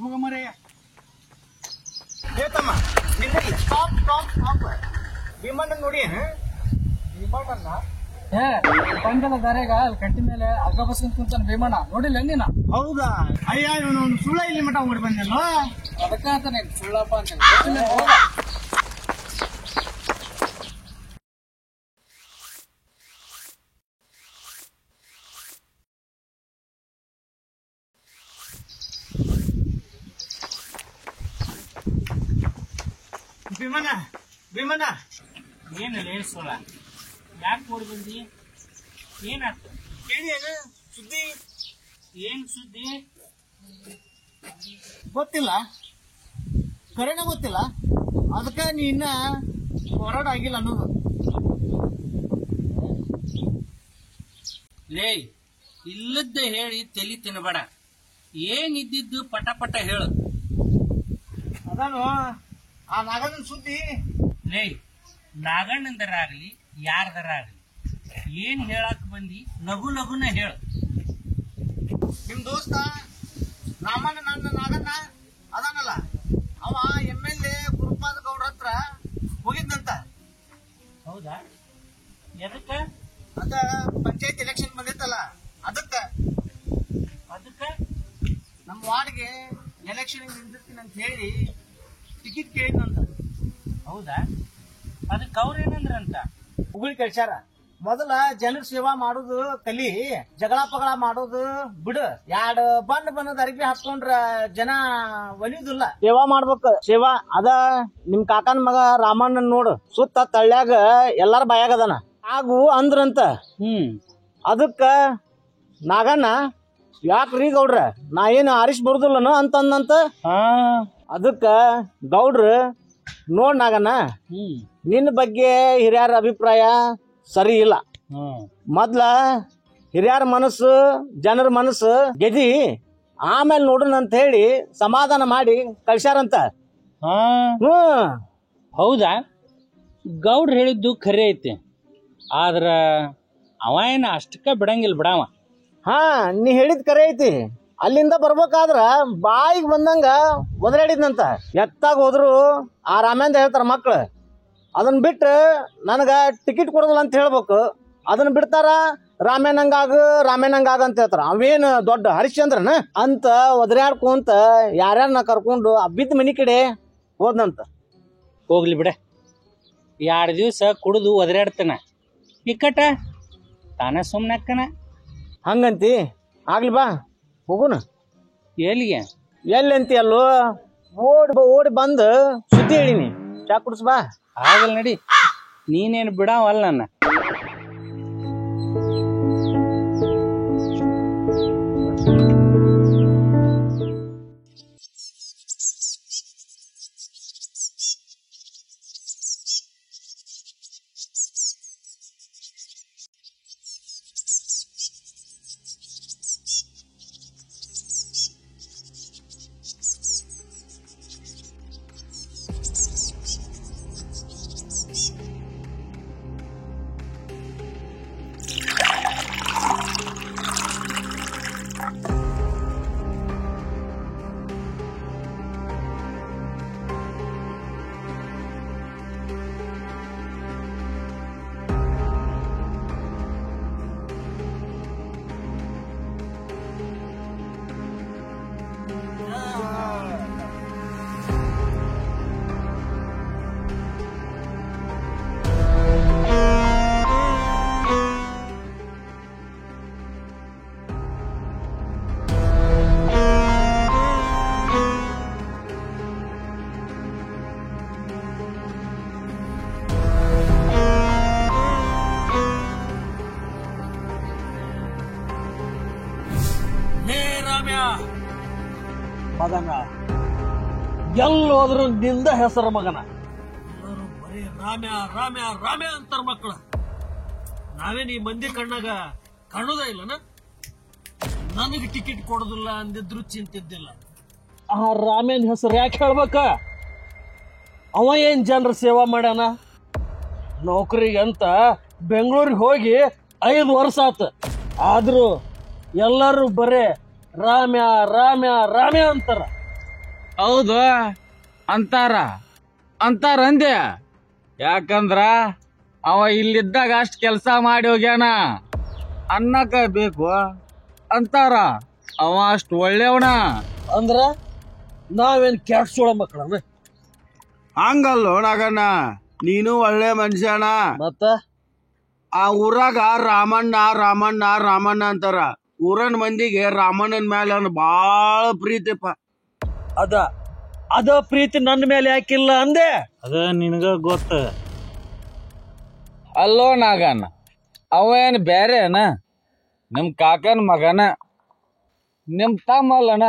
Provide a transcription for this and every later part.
ಹೋಗ ಮರೆ ಹೇಳ್ತಮ್ಮ ಸ್ಟಾಪ್ ವಿಮಾನ ನೋಡಿ ವಿಮಾನ ಬಂದಲ್ಲ ದಾರ್ಯಾಗ ಅಲ್ಲಿ ಕಟ್ಟಿ ಮೇಲೆ ಅಗ್ಗ ಬಸ್ ಕುಂತಾನ ವಿಮಾನ ನೋಡಿಲ್ಲ ನೀನ? ಹೌದಾ? ಅಯ್ಯ ಇವನು ಸುಳ್ಳ ಇಲ್ಲಿ ಮಠ ಓಡಿ ಬಂದಲ್ಲ ಅದಕ್ಕ ಅಂತಾನೆ ಸುಳ್ಳಪ್ಪ ಅಂತ. ವಿಮಾನ ವಿಮಾನ ಏನಲ್ಲಿ ಸುಳ್ಳ ಯಾಕೆ ಓಡಿ ಬಂದಿ? ಏನಾಯ್ತು? ಕೇಳಿ ಏನು ಸುದ್ದಿ? ಏನ್ ಸುದ್ದಿ? ಗೊತ್ತಿಲ್ಲ, ಕರೆನ ಗೊತ್ತಿಲ್ಲ, ಅದಕ್ಕೆ ನೀ ಇನ್ನ ಹೋರಾಟ ಆಗಿಲ್ಲ ಅನ್ನೋದು. ಲೇ ಇಲ್ಲದ್ದ ಹೇಳಿ ತಲಿ ತಿನ್ನಬೇಡ. ಏನಿದ್ದಿದ್ದು ಪಟ ಪಟ ಹೇಳು. ಅದಾನು ಆ ನಾಗನ ಸುದ್ದಿ. ಲೇ ನಾಗಣ್ಣಂದರಾಗ್ಲಿ ಯಾರ್ದರಾಗ್ಲಿ ಏನ್ ಹೇಳಕ್ ಬಂದಿ ಲಘು ಲಘುನ ಹೇಳು. ನಿಮ್ ದೋಸ್ತ ರಾಮಣ್ಣ ನನ್ನ ನಾಗಣ್ಣ ಅದಾನಲ್ಲ, ಅವ MLA ಗುರುಪಾದ ಗೌಡ್ರ ಹತ್ರ ಹೋಗಿದ್ದಂತ. ಹೌದಾ? ಎದಕ್ಕ? ಅದ ಪಂಚಾಯತ್ ಎಲೆಕ್ಷನ್ ಬಂದಿತ್ತಲ್ಲ ಅದಕ್ಕ ನಮ್ಮ ವಾರ್ಡ್ಗೆ ಎಲೆಕ್ಷನ್ ನಿಂದಿರ್ತೀನಿ ಅಂತ ಹೇಳಿ ಟಿಕೆಟ್ ಕೇಳಿದ್ನಂತ. ಹೌದಾ? ಅದಕ್ಕೆ ಅವ್ರ ಏನಂದ್ರಂತ? ಉಗುಳಿ ಕಳ್ಸ್ಯಾರ. ಮೊದಲ ಜನರ ಸೇವಾ ಮಾಡುದು ಕಲಿ, ಜಗಳ ಪಗಳ ಮಾಡೋದು ಬಿಡು. ಎರಡು ಬಣ್ಣದ ಅರಿವಿ ಹಾಕೊಂಡ್ರ ಜನ ಒಲಿಯುದಿಲ್ಲ. ಸೇವಾ ಮಾಡ್ಬೇಕು, ಸೇವಾ ಅದ. ನಿಮ್ ಕಾಕನ್ ಮಗ ರಾಮಣ್ಣನ್ ನೋಡು, ಸುತ್ತ ತಳ್ಳ್ಯಾಗ ಎಲ್ಲಾರ ಬಾಯಾಗದಾನ ಆಗು ಅಂದ್ರಂತ. ಅದಕ್ಕ ನಾಗಣ್ಣ ಯಾಕ್ರಿ ಗೌಡ್ರ ನಾ ಏನು ಆರಿಸ್ ಬರುದಿಲ್ಲನು ಅಂತಂದಂತ. ಅದಕ್ಕ ಗೌಡ್ರ ನೋಡ್ ನಾಗಣ್ಣ, ನಿನ್ನ ಬಗ್ಗೆ ಹಿರಿಯರ ಅಭಿಪ್ರಾಯ ಸರಿ ಇಲ್ಲ. ಮೊದ್ಲ ಹಿರಿಯರ ಮನಸ್ಸು ಜನರ ಮನಸ್ಸು ಗೆದಿ ಆಮೇಲೆ ನೋಡೋಣ ಅಂತ ಹೇಳಿ ಸಮಾಧಾನ ಮಾಡಿ ಕಳ್ಸ್ಯಾರಂತ. ಹೌದಾ? ಗೌಡ್ರ ಹೇಳಿದ್ದು ಖರೆ ಐತಿ, ಆದ್ರ ಅವ ಏನ ಅಷ್ಟಕ್ಕ ಬಿಡಂಗಿಲ್ಲ ಬಿಡವ. ನೀ ಹೇಳಿದ್ ಖರೆ ಐತಿ. ಅಲ್ಲಿಂದ ಬರ್ಬೇಕಾದ್ರ ಬಾಯಿಗೆ ಬಂದಂಗ ಒದರಾಡಿದ್ನಂತ. ಎತ್ತಾಗ ಹೋದ್ರು ಆ ರಾಮೇಂದ ಹೇಳ್ತಾರ ಮಕ್ಳು, ಅದನ್ನ ಬಿಟ್ಟು ನನಗ ಟಿಕೆಟ್ ಕೊಡೋದಿಲ್ಲ ಅಂತ ಹೇಳ್ಬೇಕು. ಅದನ್ನ ಬಿಡ್ತಾರ ರಾಮೇನಂಗಾಗ ಅಂತ ಹೇಳ್ತಾರ. ಅವೇನು ದೊಡ್ಡ ಹರಿಶ್ಚಂದ್ರನ ಅಂತ ಒದರಾಡ್ಕೊಂತ ಯಾರ್ಯಾರನ್ನ ಕರ್ಕೊಂಡು ಬಿದ್ದ ಮನಿ ಕಡೆ ಹೋದ್ನಂತ. ಹೋಗ್ಲಿ ಬಿಡ, 2 ದಿವಸ ಕುಡಿದು ಒದರಾಡ್ತಾನ, ಇಕ್ಕಟ ತಾನ ಸುಮ್ನಕ್ಕನ. ಹಂಗಂತಿ? ಆಗ್ಲಿ ಬಾ ಹೋಗುನ. ಎಲ್ಲಿಗೆ? ಎಲ್ಲಂತಿ ಅಲ್ಲೋ ಓಡಿ ಬಂದು ಸುದ್ದಿ ಹೇಳಿನಿ, ಚಾ ಕುಡಿಸ್ ಬಾ. ಆಗಲ್ ನಡಿ, ನೀನೇನು ಬಿಡವಲ್ಲ ನನ್ನ. ಮಗನ ಎಲ್ಲೋದ್ರು ನಿಂದ ಹೆಸರು ಮಗನ. ಬರೀ ರಾಮ್ಯ ರಾಮ್ಯ ರಾಮ್ಯ ಅಂತಾರ ಮಕ್ಕಳ. ನಾವೇನ್ ಈ ಮಂದಿ ಕಣ್ಣಾಗ ಕಾಣೋದ ಇಲ್ಲನ? ನನಗೆ ಟಿಕೆಟ್ ಕೊಡೋದಿಲ್ಲ ಅಂದಿದ್ರು ಚಿಂತಿದ್ದಿಲ್ಲ. ಆ ರಾಮೇನ್ ಹೆಸರು ಯಾಕೆ ಹೇಳ್ಬೇಕ? ಅವ ಏನ್ ಜನರ ಸೇವಾ ಮಾಡ್ಯಾನ? ನೌಕರಿಗೆ ಅಂತ ಬೆಂಗಳೂರಿಗೆ ಹೋಗಿ 5 ವರ್ಷ ಆತ. ಆದ್ರೂ ಎಲ್ಲರೂ ಬರೇ ರಾಮ್ಯ ರಾಮ್ಯ ರಾಮ್ಯ ಅಂತಾರ. ಹೌದು ಅಂತಾರ ಅಂದೆ. ಯಾಕಂದ್ರ ಅವ ಇಲ್ಲಿದ್ದಾಗ ಅಷ್ಟ್ ಕೆಲಸ ಮಾಡಿ ಹೋಗ್ಯಾನ ಅನ್ನಕ ಬೇಕು ಅಂತಾರ. ಅವ ಅಷ್ಟ್ ಒಳ್ಳೆಯವನ. ಅಂದ್ರ ನಾವೇನ್ ಕೆಡ್ಸೋಳ ಮಕ್ಕಳನ್ನ? ಹಂಗಲ್ಲೋ ನಾಗಣ್ಣ, ನೀನು ಒಳ್ಳೆ ಮನುಷ್ಯನ. ಮತ್ತ ಆ ಊರಾಗ ರಾಮಣ್ಣ ರಾಮಣ್ಣ ರಾಮಣ್ಣ ಅಂತಾರ. ಊರನ್ ಮಂದಿಗೆ ರಾಮಣ್ಣನ ಮೇಲೆ ಅವ್ನು ಬಾಳ ಪ್ರೀತಿಪ್ಪ. ಅದ ಪ್ರೀತಿ ನನ್ನ ಮೇಲೆ ಯಾಕಿಲ್ಲ ಅಂದೆ? ಅದ ನಿನಗ ಗೊತ್ತ. ಅಲ್ಲೋ ನಾಗಣ್ಣ, ಅವ ಏನ್ ಬ್ಯಾರೇನ? ನಮ್ ಕಾಕನ್ ಮಗನ, ನಿಮ್ ತಮ್ಮ ಅಲ್ಲನ?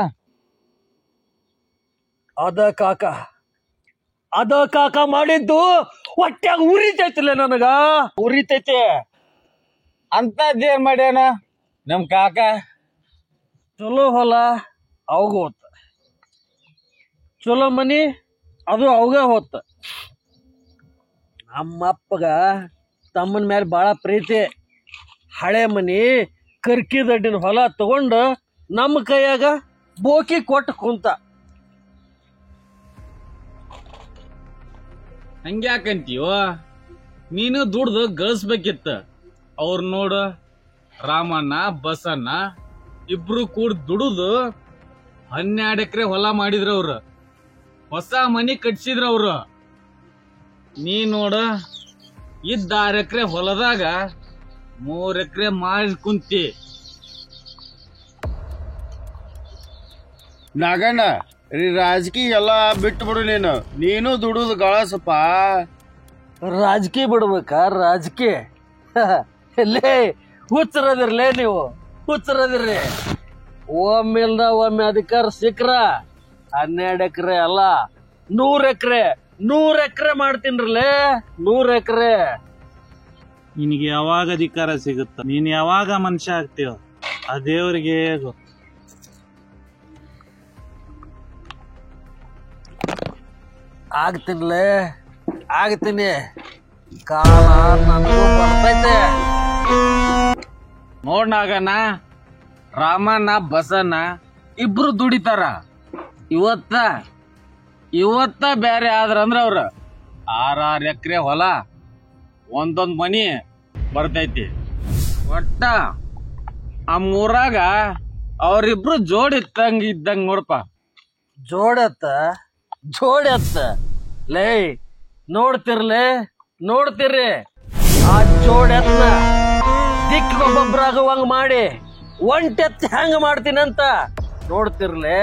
ಅದ ಕಾಕ ಮಾಡಿದ್ದು ಹೊಟ್ಯಾಗ ಉರಿತೈತಿಲ್ಲ ನನಗ, ಉರಿತೈತಿ. ಅಂತದ್ದೇನ್ ಮಾಡ್ಯಾನ ನಮ್ ಕಾಕ? ಚಲೋ ಹೊಲ ಅವಾಗ ಹೋತ, ಚಲೋ ಮನಿ ಅದು ಅವಾಗ ಹೋತ. ನಮ್ಮಪ್ಪಗ ತಮ್ಮನ ಮೇಲೆ ಭಾಳ ಪ್ರೀತಿ. ಹಳೆ ಮನಿ ಕರ್ಕಿ ದಡ್ಡಿನ ಹೊಲ ತಗೊಂಡು ನಮ್ಮ ಕೈಯಾಗ ಬೋಕಿ ಕೊಟ್ಟು ಕುಂತ. ಹಂಗ್ಯಾಕಂತೀವೋ? ನೀನು ದುಡ್ದು ಗಳಿಸ್ಬೇಕಿತ್ತ. ಅವ್ರ ನೋಡು, ರಾಮಣ್ಣ ಬಸಣ್ಣ ಇಬ್ರು ಕೂಡ ದುಡುದು 12 ಎಕರೆ ಹೊಲ ಮಾಡಿದ್ರ ಅವ್ರು. ಹೊಸ ಮನಿ ಕಟ್ಸಿದ್ರ ಅವ್ರು. ನೀ ನೋಡ, ಇದ್ದ 6 ಎಕರೆ ಹೊಲದಾಗ 3 ಎಕರೆ ಮಾಡಿ ಕುಂತಿ. ನಾಗಣ್ಣ, ರಾಜಕೀಯ ಎಲ್ಲ ಬಿಟ್ಟು ಬಿಡು. ನೀನು ದುಡುದು ಗಳಸಪ್ಪ. ರಾಜಕೀಯ ಬಿಡ್ಬೇಕಾ? ರಾಜಕೀಯ ಲೇ, ಹುಚ್ಚರದಿರ್ಲೇ ನೀವು, ಹುಚ್ಚರದಿರ್ರಿ. ಒಮ್ಮಿಲ್ದ ಒಮ್ಮೆ ಅಧಿಕಾರ ಸಿಕ್ರ 12 ಎಕರೆ ಅಲ್ಲ 100 ಎಕರೆ ಮಾಡ್ತೀನ್ರಲೇ, 100 ಎಕರೆ. ನಿನಗೆ ಯಾವಾಗ ಅಧಿಕಾರ ಸಿಗುತ್ತ, ನೀನ್ ಯಾವಾಗ ಮನುಷ್ಯ ಆಗ್ತೀವ, ಆ ದೇವರಿಗೆ ಗೊತ್ತು. ಆಗ್ತೀನಿ, ಕಾಲ ನನಗೂ ಬರ್ತೈತೆ. ನೋಡ್ನಾಗನ, ರಾಮಣ್ಣ ಬಸಣ್ಣ ಇಬ್ರು ದುಡಿತಾರ. ಇವತ್ತ ಬ್ಯಾರೆ ಆದ್ರಂದ್ರ ಅವ್ರ 6 ಎಕರೆ ಹೊಲ, ಒಂದೊಂದ್ ಮನಿ ಬರ್ತೈತಿ. ಒಟ್ಟ ಆ ಮೂರಾಗ ಅವ್ರಿಬ್ರು ಜೋಡಿತ್ತಂಗ ಇದ್ದಂಗ ನೋಡಪ್ಪ. ಜೋಡತ್ತ ಲೇ, ನೋಡ್ತಿರ್ರಿ ಆ ಜೋಡೆತ್ನ ದಿಕ್ಕೊಬ್ಬೊಬ್ರಾಗುವಂಗ ಮಾಡಿ ಒಂಟೆತ್ ಹೆಂಗ ಮಾಡ್ತೀನಂತ ನೋಡ್ತಿರ್ಲೆ.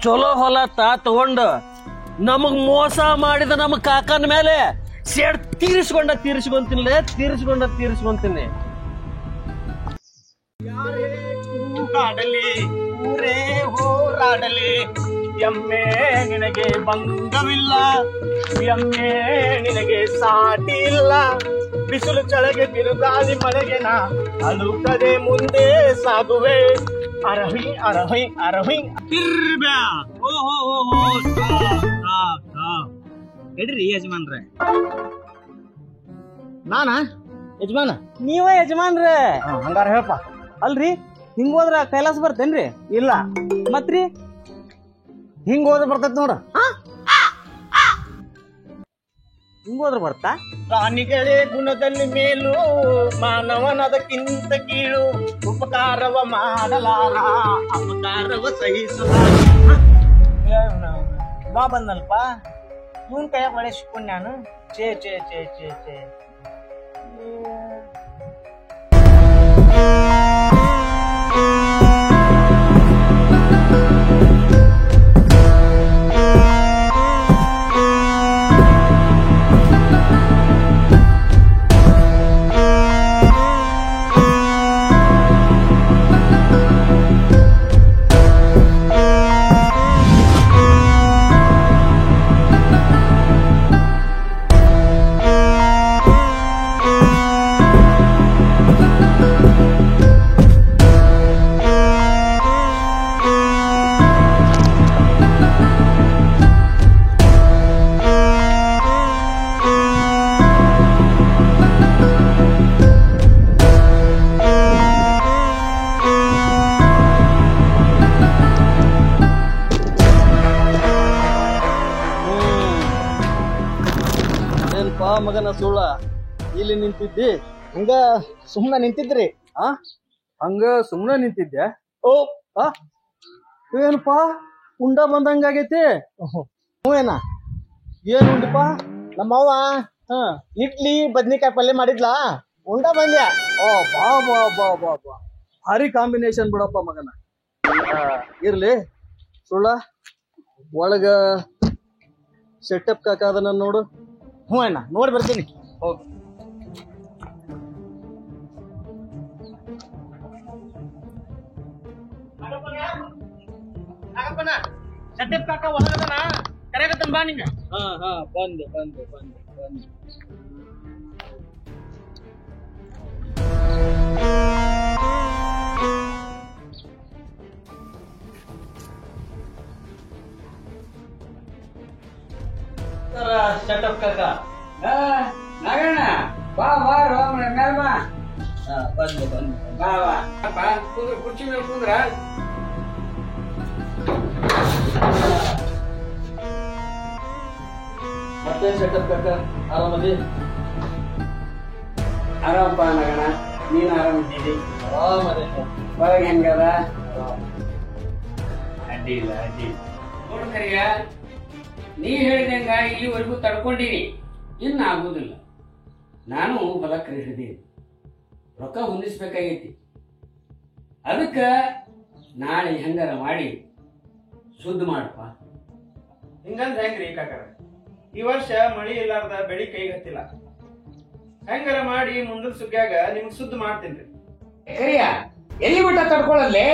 ಚಲೋ ಹೊಲ ತಗೊಂಡು ನಮಗ್ ಮೋಸ ಮಾಡಿದ ನಮ್ಮ ಕಾಕನ ಮೇಲೆ ಸೇಡ್ ತೀರಿಸ್ಕೊಂತೀನಿ. ಕೂಗಾಡಲಿ ಊರೇ ಹೋರಾಡಲಿ, ಎಮ್ಮೆ ನಿನಗೆ ಭಂಗವಿಲ್ಲ, ಎಮ್ಮೆ ನಿನಗೆ ಸಾಟಿ ಇಲ್ಲ. ಬಿಸಿಲು ಚಳಗೆ ಬಿರುಗಾಳಿ ಮಳೆಗೆ ನಾ ಅಳುತ್ತದೆ ಮುಂದೆ ಸಾಗುವೆ. ಅರಹಿ ಅರಹಿ ಅರಹಿ ತಿರ್ಬ್ಯಾ. ಹೇಳ್ರಿ ಯಜಮಾನ್ರೆ. ನಾನ ಯಜಮಾನ? ನೀವ ಯಜಮಾನ್ರೆ? ಹಂಗಾರ ಹೇಳಪ್ಪ. ಅಲ್ರಿ, ಹಿಂಗ್ ಹೋದ್ರ ಕೈಲಾಸ ಬರ್ತೇನ್ರಿ? ಇಲ್ಲ. ಮತ್ರಿ ಹಿಂಗ್ ಹೋದ್ರೆ ಬರ್ತೈತಿ ನೋಡ. ಹಿಂಗ್ ಹೋದ್ರ ಬರ್ತಾ? ಪ್ರಾಣಿಗಳೇ ಗುಣದಲ್ಲಿ ಮೇಲು, ಮಾನವನದಕ್ಕಿಂತ ಕೀಳು. ಉಪಕಾರವ ಮಾಡಲಾರ, ಅಪಕಾರವ ಸಹಿಸಲಾರ. ಬಾ ಬಂದಲ್ಪ, ಇವನ್ ಕೈಯಾಗ ಮಳೆ ಸಿಕ್ಕೊಂಡ್ ನಾನು. ಚೇ ಚೇ ಚೇ ಚೇ ಚೇ ಮಗನ ಸುಳ್ಳ ಇಲ್ಲಿ ನಿಂತಿದ್ದಿ? ಹಂಗ ಸುಮ್ಮನೆ ನಿಂತಿದ್ರಿ. ಹಂಗ ಸುಮ್ನೆ ನಿಂತಿದ್ದೆ? ಓ ಏನಪ್ಪಾ ಉಂಡ ಬಂದಂಗಾಗೈತಿ? ಏನ ಏನ್ ಉಂಡಿಪ್ಪ? ನಮ್ಮವ್ವ ಇಡ್ಲಿ ಬದ್ನಿಕಾಯಿ ಪಲ್ಯ ಮಾಡಿದ್ಲಾ, ಉಂಡ ಬಂದ್ಯ. ಓ ಬಾ ಬಾ ಬಾ ಬಾ ಬಾ, ಭಾರಿ ಕಾಂಬಿನೇಷನ್ ಬಿಡಪ್ಪ ಮಗನ. ಇರ್ಲಿ ಸುಳ್ಳ, ಒಳಗ ಸೆಟಪ್ ಕಾಕ ಅದನ್ನ ನೋಡು. ಹ್ಞೂ ಅಣ್ಣ, ನೋಡಿ ಬರ್ತೀನಿ. ಹೋಗ್. ಸೆಟಪ್ ಕಾಕ ಒಳಗದನ, ಕರೆಗತ್ತನ್ ಬಾ ನಿಂಗ. ಬಂದೆ. ಸೆಟಪ್ ಕಾಕ ನಾಗಣ್ಣ ಬಾ ಬಾ ರಾಮಣ್ಣ ಮೇಲ್ ಬಾ. ಬಂದೆ ಬಾ ಬಾ ಕುಂದ್ರ, ಕುರ್ಚಿ ಮೇಲೆ ಕುಂದ್ರ. ಮತ್ತೆ ಸೆಟಪ್ ಕಾಕ ಆರಾಮದಿ? ಆರಾಮಪ್ಪ ನಾಗಣ್ಣ, ನೀನ್ ಆರಾಮಿದ್ದೀರಿ? ಆರಾಮದಿ. ಒಳಗೆ ಹೆಂಗದ? ಅಡ್ಡಿ ಇಲ್ಲ. ನೋಡು ಕರಿಯ, ನೀ ಹೇಳಿದಂಗ ಇಲ್ಲಿವರೆಗೂ ತಡ್ಕೊಂಡಿನಿ, ಇನ್ನ ಆಗುದಿಲ್ಲ. ನಾನು ಬಲಕ್ಕರಿ ಹಿಡಿದೀನಿ, ರೊಕ್ಕ ಹೊಂದಿಸ್ಬೇಕಾಗೈತಿ. ಅದಕ್ಕ ನಾಳೆ ಹೆಂಗಾರ ಮಾಡಿ ಶುದ್ಧ ಮಾಡಪ್ಪ. ಹಿಂಗಂದ್ರೆ ಹೆಂಗ್ರಿ ಕಾಕರ? ಈ ವರ್ಷ ಮಳಿ ಇಲ್ಲಾರ್ದ ಬೆಳಿ ಕೈಗೆ ಹತ್ತಿಲ್ಲ. ಹೆಂಗಾರ ಮಾಡಿ ಮುಂದಿನ ಸುಗ್ಗ್ಯಾಗ ನಿಮ್ಗೆ ಶುದ್ಧ ಮಾಡ್ತೀನಿ. ಕರಿಯ, ಎಲ್ಲಿ ಮಟ್ಟ ತಡ್ಕೊಳ್ಳಲ್ಲೇ?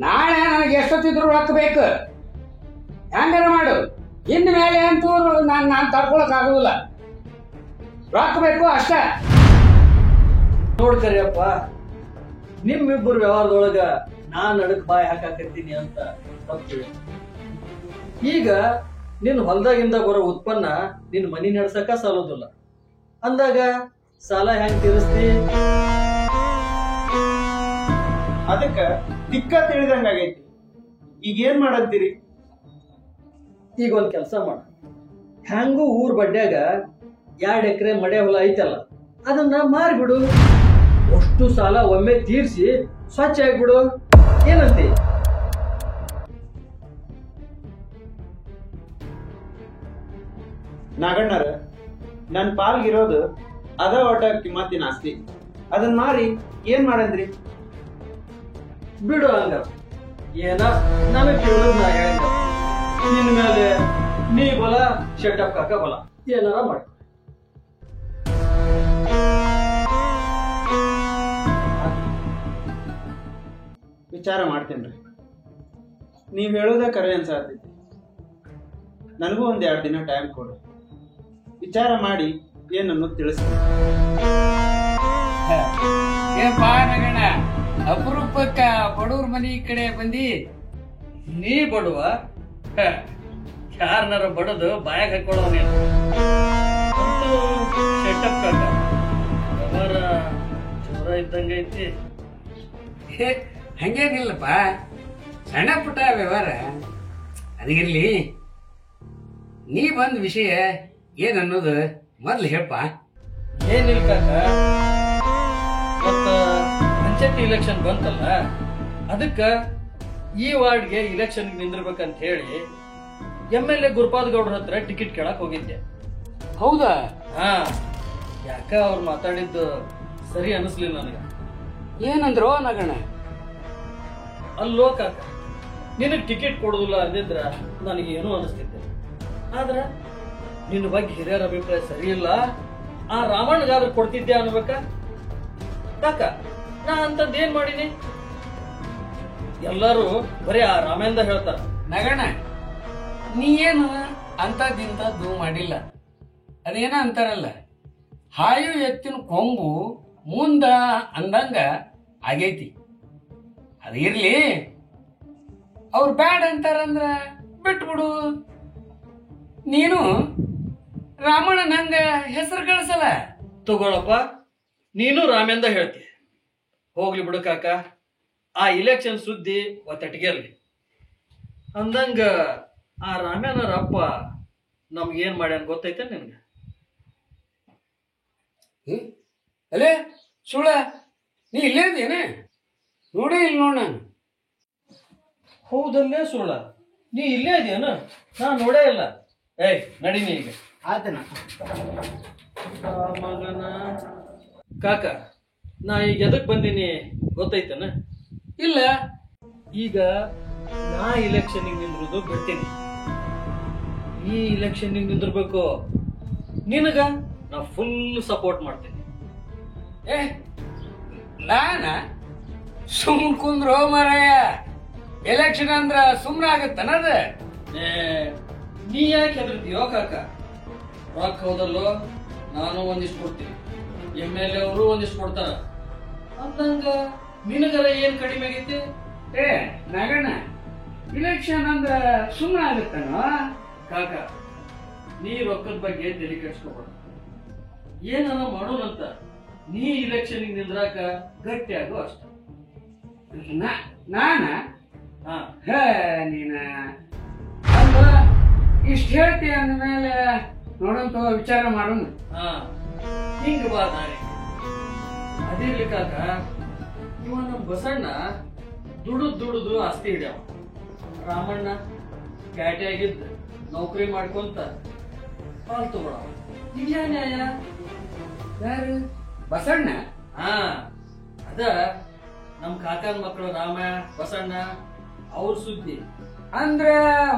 ನಾಳೆ ನನಗೆ ಎಷ್ಟೊತ್ತಿದ್ರು ರೊಕ್ಕ ಬೇಕು, ಹೆಂಗಾರ ಮಾಡು. ಇನ್ನು ಮೇಲೆ ಅಂತೂ ನಾನು ತಡ್ಕೊಳಕ್ ಆಗುದಿಲ್ಲ, ರೊಕ್ಕ ಬೇಕು ಅಷ್ಟ. ನೋಡ್ಕರಿಯಪ್ಪ, ನಿಮ್ಮಿಬ್ಬರು ವ್ಯವಹಾರದೊಳಗ ನಾನ್ ನಡಕ್ ಬಾಯಿ ಹಾಕಾಕತ್ತೀನಿ ಅಂತ ತಪ್ಪು. ಈಗ ನಿನ್ ಹೊಲದಾಗಿಂದ ಬರೋ ಉತ್ಪನ್ನ ನಿನ್ ಮನಿ ನಡ್ಸಕ ಸಾಲೋದಿಲ್ಲ ಅಂದಾಗ ಸಾಲ ಹೆಂಗ್ ತೀರಿಸ್ತಿ? ಅದಕ್ಕ ದಿಕ್ಕ ತಿಳಿದಂಗಾಗೈತಿ. ಈಗ ಏನ್ ಮಾಡಂತೀರಿ? ಈಗ ಒಂದ್ ಕೆಲ್ಸ ಮಾಡ, ಹೆಂಗೂ ಊರ್ ಬಡ್ಡ್ಯಾಗ 2 ಎಕರೆ ಮಡೆ ಹೊಲ ಐತಲ್ಲ, ಅದನ್ನ ಮಾರ್ಬಿಡು. ಅಷ್ಟು ಸಾಲ ಒಮ್ಮೆ ತೀರ್ಸಿ ಸ್ವಚ್ಛ ಆಗ್ಬಿಡು. ಏನಂತಿ? ನಾಗಣ್ಣರ, ನನ್ ಪಾಲ್ಗಿರೋದು ಅದ ಒಟ್ಟ ಕಿಮ್ಮತ್ತಿನ ಆಸ್ತಿ. ಅದನ್ ಮಾರಿ ಏನ್ ಮಾಡಂದ್ರಿ? ಬಿಡು ಹಂಗ. ಏನ ನನಗ್ ತಿಳಿದ್ ನಾ ಹೇಳಿದ, ನಿನ್ ಮೇಲೆ ನೀ ಬಲ, ಶೆಟ್ಟಪ್ ಕಾಕ ಬಲ, ಏನಾರ ಮಾಡು. ವಿಚಾರ ಮಾಡ್ತೇನ್ರಿ. ನೀವ್ ಹೇಳೋದ ಕರೆ ಅನ್ಸಾತೈತಿ. ನನಗೂ 1-2 ದಿನ ಟೈಮ್ ಕೊಡು, ವಿಚಾರ ಮಾಡಿ ಏನನ್ನು ತಿಳಿಸ್ತೀನಿ. ಏನ್ಪಾ ನಗಣ್ಣ, ಅಪರೂಪಕ್ಕ ಬಡವ್ರ ಮನಿ ಕಡೆ ಬಂದಿ? ನೀ ಬಡುವ, ಯಾರನಾರ ಬಡದು ಬಾಯಾಗ ಹಾಕೊಳ್ಳೋ ನೀನು. ಶೆಟ್ಟಪ್ ಕಾಕ ವ್ಯವಹಾರ ಜೋರ ಇದ್ದಂಗೈತಿ. ಹಂಗೇನಿಲ್ಲಪ್ಪ, ಸಣ್ಣ ಪುಟ್ಟ ವ್ಯವಹಾರ. ಅದಿರ್ಲಿ, ನೀ ಬಂದ ವಿಷಯ ಏನನ್ನೋದು ಮೊದ್ಲು ಹೇಳಪ್ಪ. ಏನಿಲ್ಲ ಕಾಕ, ಮತ್ತ ಪಂಚಾಯತಿ ಇಲೆಕ್ಷನ್ ಬಂತಲ್ಲ, ಅದಕ್ಕ ಈ ವಾರ್ಡ್ಗೆ ಇಲೆಕ್ಷನ್ ನಿಂದಿರ್ಬೇಕಂತ ಹೇಳಿ MLA ಗುರುಪಾದ್ ಗೌಡ್ರ ಹತ್ರ ಟಿಕೆಟ್ ಕೇಳಕ್ ಹೋಗಿದ್ದೆ. ಹೌದಾ? ಯಾಕ ಅವ್ರು ಮಾತಾಡಿದ್ದು ಸರಿ ಅನಿಸ್ಲಿಲ್ಲ ನನಗ. ಏನಂದ್ರು ನಗಣ್ಣ? ಅಲ್ಲೋ ಕಾಕ, ನಿನಗ್ ಟಿಕೆಟ್ ಕೊಡುದಿಲ್ಲ ಅಂದಿದ್ರ ನನಗೆ ಏನೂ ಅನಿಸ್ತಿದ್ದೆ. ಆದ್ರ ನಿನ್ನ ಬಗ್ಗೆ ಹಿರಿಯರ ಅಭಿಪ್ರಾಯ ಸರಿ ಇಲ್ಲ, ಆ ರಾಮಣ್ಣಗಾದ್ರೂ ಕೊಡ್ತಿದ್ದೆ ಅನ್ಬೇಕ ಕಾಕ. ನಾ ಅಂತದ್ದೇನ್ ಮಾಡೀನಿ? ಎಲ್ಲರೂ ಬರೀ ಆ ರಾಮೇಂದ್ರ ಹೇಳ್ತಾರ. ನಗಣ್ಣ, ನೀ ಏನು ಅಂತದಿಂತದ್ದು ಮಾಡಿಲ್ಲ. ಅದೇನ ಅಂತಾರಲ್ಲ, ಹಾಯು ಎತ್ತಿನ ಕೊಂಬು ಮುಂದ ಅಂದಂಗ ಆಗೈತಿ. ಅದಿರ್ಲಿ, ಅವ್ರು ಬ್ಯಾಡ್ ಅಂತಾರಂದ್ರ ಬಿಟ್ಬಿಡು. ನೀನು ರಾಮಣ್ಣನ ಹಂಗ ಹೆಸರು ಗಳಿಸಲ್ಲ. ತಗೊಳಪ್ಪ, ನೀನು ರಾಮೇಂದ್ರ ಹೇಳ್ತಿ. ಹೋಗ್ಲಿ ಬಿಡು ಕಾಕ, ಆ ಇಲೆಕ್ಷನ್ ಸುದ್ದಿ ಒತ್ತಟಿಗೆರ್ಲಿ. ಅಂದಂಗ ಆ ರಾಮೇನರ ಅಪ್ಪ ನಮ್ಗೇನ್ ಮಾಡ್ಯಾನ ಗೊತ್ತೈತೆ ನಿನ್ಗ? ಅಲೇ ಸುಳ ನೀ ಇಲ್ಲೇ ಇದ್ದೇನೆ ನೋಡೇ ಇಲ್ಲ ನೋಡ ನಾನು. ಹೌದಲ್ಲೇ ಸುಳ್ಳ ನೀ ಇಲ್ಲೇ ಇದೆಯೇನ? ನಾ ನೋಡೇ ಇಲ್ಲ. ಏಯ್ ನಡೀನಿ ಈಗ. ಆತನ ಮಗನ ಕಾಕ, ನಾ ಈಗ ಎದಕ್ ಬಂದೀನಿ ಗೊತ್ತೈತನ? ಇಲ್ಲ ಈಗ ನಾ ಇಲೆಕ್ಷನ್ಗೆ ನಿಂದ್ರದು ಬಿಡ್ತೀನಿ. ಈ ಇಲೆಕ್ಷನ್ಗೆ ನಿಂದಿರ್ಬೇಕು. ನಿನಗ ನಾ ಫುಲ್ ಸಪೋರ್ಟ್ ಮಾಡ್ತೀನಿ. ಏ ನಾನ ಸುಮ್ ಕುಂದ್ರೋ ಮಾರಾಯ. ಎಲೆಕ್ಷನ್ ಅಂದ್ರ ಸುಮ್ನ ಆಗತ್ತನದ? ಏ ನೀ ಯಾಕೆ ಹೆದರ್ತೀಯೋ ಕಾಕ? ರೊಕ್ಕ ಹೌದಲ್ಲೋ, ನಾನು ಒಂದಿಷ್ಟು ಕೊಡ್ತೀನಿ, MLA ಅವರು ಒಂದಿಷ್ಟು ಕೊಡ್ತಾರ ಅಂದಂಗ ನಿನಗರ ಏನ್ ಕಡಿಮೆ ಆಗೈತಿ? ಏ ನಾಗಣ್ಣ, ಇಲೆಕ್ಷನ್ ಅಂದ್ರ ಸುಮ್ನ ಆಗತ್ತನೋ? ಕಾಕ, ನೀ ರೊಕ್ಕದ ಬಗ್ಗೆ ತಲೆ ಕೆಡ್ಸ್ಕೊಬೇಡ. ಏನಾರ ಮಾಡೋಣಂತ ನೀ ಇಲೆಕ್ಷನ್ ನಿಂದ್ರಾಕ ಗಟ್ಟಿ ಆಗೋ ಅಷ್ಟ. ನಾನ ಹಾ, ನೀನ ಅಲ್ವ ಇಷ್ಟ ಹೇಳ್ತಿ ಅಂದ್ಮೇಲೆ ನೋಡಂತ ವಿಚಾರ ಮಾಡೋಣ. ಹಾ, ಹಿಂಗ ಬಾ ದಾರಿ. ಅದಿರ್ಲಿ ಕಾಕ, ಇವ ನಮ್ ಬಸಣ್ಣ ದುಡುದು ಆಸ್ತಿ ಹಿಡ್ಯಾವ. ರಾಮಣ್ಣ ಪ್ಯಾಟೆಯಾಗಿದ್ದ ನೌಕರಿ ಮಾಡ್ಕೊಂತ ಪಾಲ್ ತಗೊಳವ. ಇದ್ಯಾ ನ್ಯಾಯ? ಯಾರು ಬಸಣ್ಣ? ಹಾ, ಅದ ನಮ್ ಕಾಕನ ಮಕ್ಕಳು ರಾಮ ಬಸಣ್ಣ ಅವ್ರ ಸುದ್ದಿ. ಅಂದ್ರ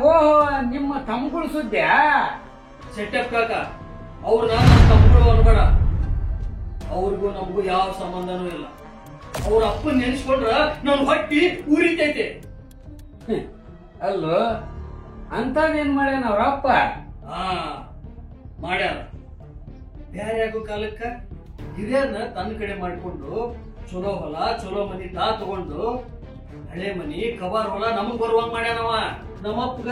ಓಹೋ ನಿಮ್ಮ ತಮ್ಮಗಳ ಸುದ್ದಿಯಾ? ಸೆಟಪ್ ಕಾಕ, ಅವ್ರ ನಮ್ಮ ತಮ್ಮಗಳು ಅನ್ಬೇಡ. ಅವ್ರಿಗೂ ನಮಗೂ ಯಾವ ಸಂಬಂಧನೂ ಇಲ್ಲ. ಅವ್ರ ಅಪ್ಪನ್ ನೆನೆಸ್ಕೊಂಡ್ರ ನನ್ ಹೊಟ್ಟಿ ಉರಿತೈತೆ. ಅಲ್ಲೋ ಅಂತದೇನ್ ಮಾಡ್ಯಾನ ಅವ್ರಪ್ಪ? ಹಾ ಮಾಡ್ಯಾರ. ಬ್ಯಾರೆ ಆಗೋ ಕಾಲಕ್ಕ ಹಿರಿಯರ್ನ ತನ್ನ ಕಡೆ ಮಾಡ್ಕೊಂಡು ಚಲೋ ಹೊಲ ಚಲೋ ಮನಿ ತಾ ತಗೊಂಡು ಹಳೆ ಮನಿ ಕಬಾರ್ ಹೊಲ ನಮಗ್ ಬರುವಂಗ್ ಮಾಡ್ಯಾನವ. ನಮ್ಮಪ್ಪಗ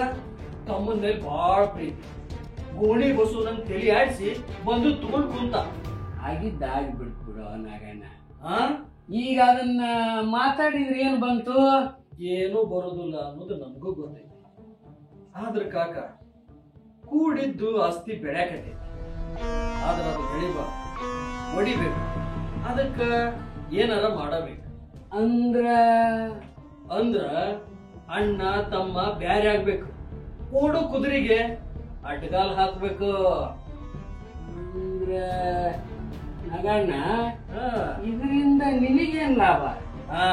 ತಮ್ಮನ ಮೇಲೆ ಬಾಳ ಪ್ರೀತಿ. ಗೋಣಿ ಬಸು ನನ್ ತಲಿ ಆಡಿಸಿ ಬಂದು ತಗೊಂಡ್ ಕುಂತ. ಆಗಿದ್ದ ಆಗಿಬಿಡ್ಬಿಡು ನಾಗಣ್ಣ. ಹಾ, ಈಗ ಅದನ್ನ ಮಾತಾಡಿದ್ರೆ ಏನ್ ಬಂತು? ಏನೂ ಬರೋದಿಲ್ಲ ಅನ್ನೋದು ನಮಗೂ ಗೊತ್ತೈತಿ. ಆದ್ರ ಕಾಕ, ಕೂಡಿದ್ದು ಆಸ್ತಿ ಬೆಳ್ಯಾಕತೈತಿ. ಆದ್ರ ಅದು ಬೆಳಿಬಾರ್ದು, ಹೊಡಿಬೇಕು. ಅದಕ್ಕ ಏನಾರ ಮಾಡಬೇಕು. ಅಂದ್ರ ಅಣ್ಣ ತಮ್ಮ ಬ್ಯಾರೆ ಆಗ್ಬೇಕು. ಓಡೋ ಕುದುರೆಗೆ ಅಡ್ಡಗಾಲ್ ಹಾಕ್ಬೇಕು. ಅಂದ್ರ ನಗಣ್ಣ, ಇದರಿಂದ ನಿನಗೇನ್ ಲಾಭ? ಹಾ,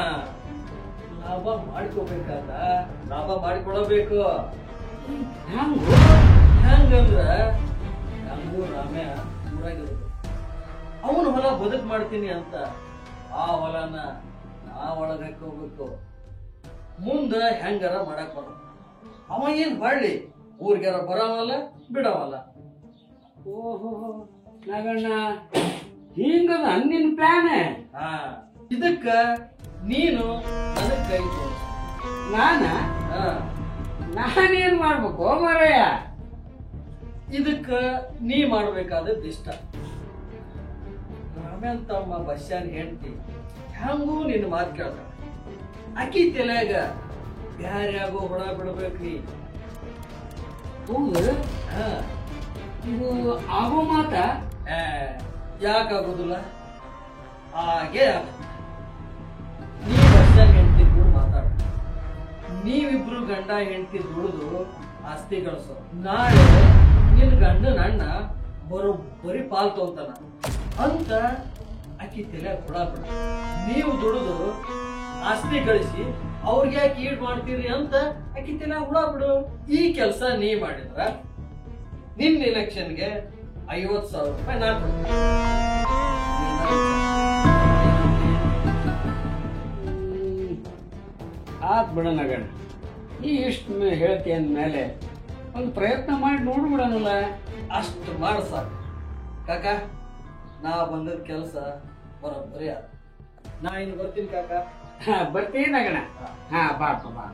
ಲಾಭ ಮಾಡ್ಕೋಬೇಕಾದ ಲಾಭ ಮಾಡಿಕೊಡಬೇಕು. ಹೆಂಗಂದ್ರ ನಮಗೂ ರಾಮ್ಯ ಊರಾಗಿರೋದು. ಅವನ ಹೊಲ ಬದುಕ್ ಮಾಡ್ತೀನಿ ಅಂತ ಆ ಹೊಲನ ನಾ ಒಳಗ್ ಹಾಕೋಬೇಕು. ಮುಂದ ಹೆಂಗಾರ ಮಾಡಕ್ ಬರ. ಅವ ಏನ್ ಬಾಳ್ಳಿ ಊರ್ಗಾರ ಬರವಲ್ಲ ಬಿಡವಲ್ಲ. ಓಹೋ ನಗಣ್ಣ, ಹಿಂಗದ ನಿನ್ ಪ್ಲಾನ್? ಹಾ, ಇದಕ್ಕ ನೀನು ನನಗ್ ಕೈ ತೋರ್ಸು. ನಾನೇನ್ ಮಾಡ್ಬೇಕು ಮಾರಾಯ? ಇದಕ್ಕ ನೀ ಮಾಡ್ಬೇಕಾದದ್ದು ಇಷ್ಟ. ರಾಮ್ಯಾನ್ ತಮ್ಮ ಬಸ್ಯಾನ್ ಹೆಂಡತಿ ಹೆಂಗೂ ನಿನ್ನ ಮಾತು ಕೇಳ್ತಾಳ. ಅಕ್ಕಿ ತಲೆಯಾಗ ಬ್ಯಾರೆ ಆಗೋ ಹೊಡ ಬಿಡ್ಬೇಕ್ರಿ. ಹೌದು, ಇದು ಆಗೋ ಮಾತ? ಯಾಕಾಗೋದಿಲ್ಲ? ಹಾಗೆ ಆಗುತ್ತೆ. ನೀ ಬಸ್ಯಾನ್ ಹೆಂಡತಿ ಕೂಡ ಮಾತಾಡ. ನೀವಿಬ್ರು ಗಂಡ ಹೆಂಡತಿ ದುಡಿದು ಆಸ್ತಿ ಗಳಿಸೋ. ನಾಳೆ ನಿನ್ ಗಂಡನ ಅಣ್ಣ ಬರೀ ಪಾಲ್ ತಗೊಂತಾನ ಅಂತ ಅಕ್ಕಿ ತಲೆ ಕೊಡ ಬಿಡ. ನೀವು ದುಡಿದು ಆಸ್ತಿ ಗಳಿಸಿ ಅವ್ರಿಗೆ ಯಾಕೆ ಈಡ್ ಮಾಡ್ತೀರಿ ಅಂತ ಅಕ್ಕಿ ತಲೆ ಹುಳ ಬಿಡು. ಈ ಕೆಲಸ ನೀ ಮಾಡಿದ್ರ ನಿನ್ನ ಎಲೆಕ್ಷನ್ಗೆ 50,000 ರೂಪಾಯಿ ನಾನು ಕೊಡ್ತೀನಿ. ಆತ್ ಬಿಡ ನಗಣ್ಣ, ನೀ ಇಷ್ಟು ಹೇಳ್ತಿ ಅಂದ್ಮೇಲೆ ಒಂದು ಪ್ರಯತ್ನ ಮಾಡಿ ನೋಡ್ಬಿಡೋಣಲ್ಲ. ಅಷ್ಟು ಮಾಡ ಸಾಕು ಕಾಕ. ನಾ ಬಂದದ ಕೆಲಸ ಬರೋಬ್ಬರಿ ಆದ. ನಾ ಇನ್ನು ಬರ್ತೀನಿ ಕಾಕ. ಬರ್ತೀನಿ ನಗಣ್ಣ. ಹಾ ಬಾಪ ಬಾ.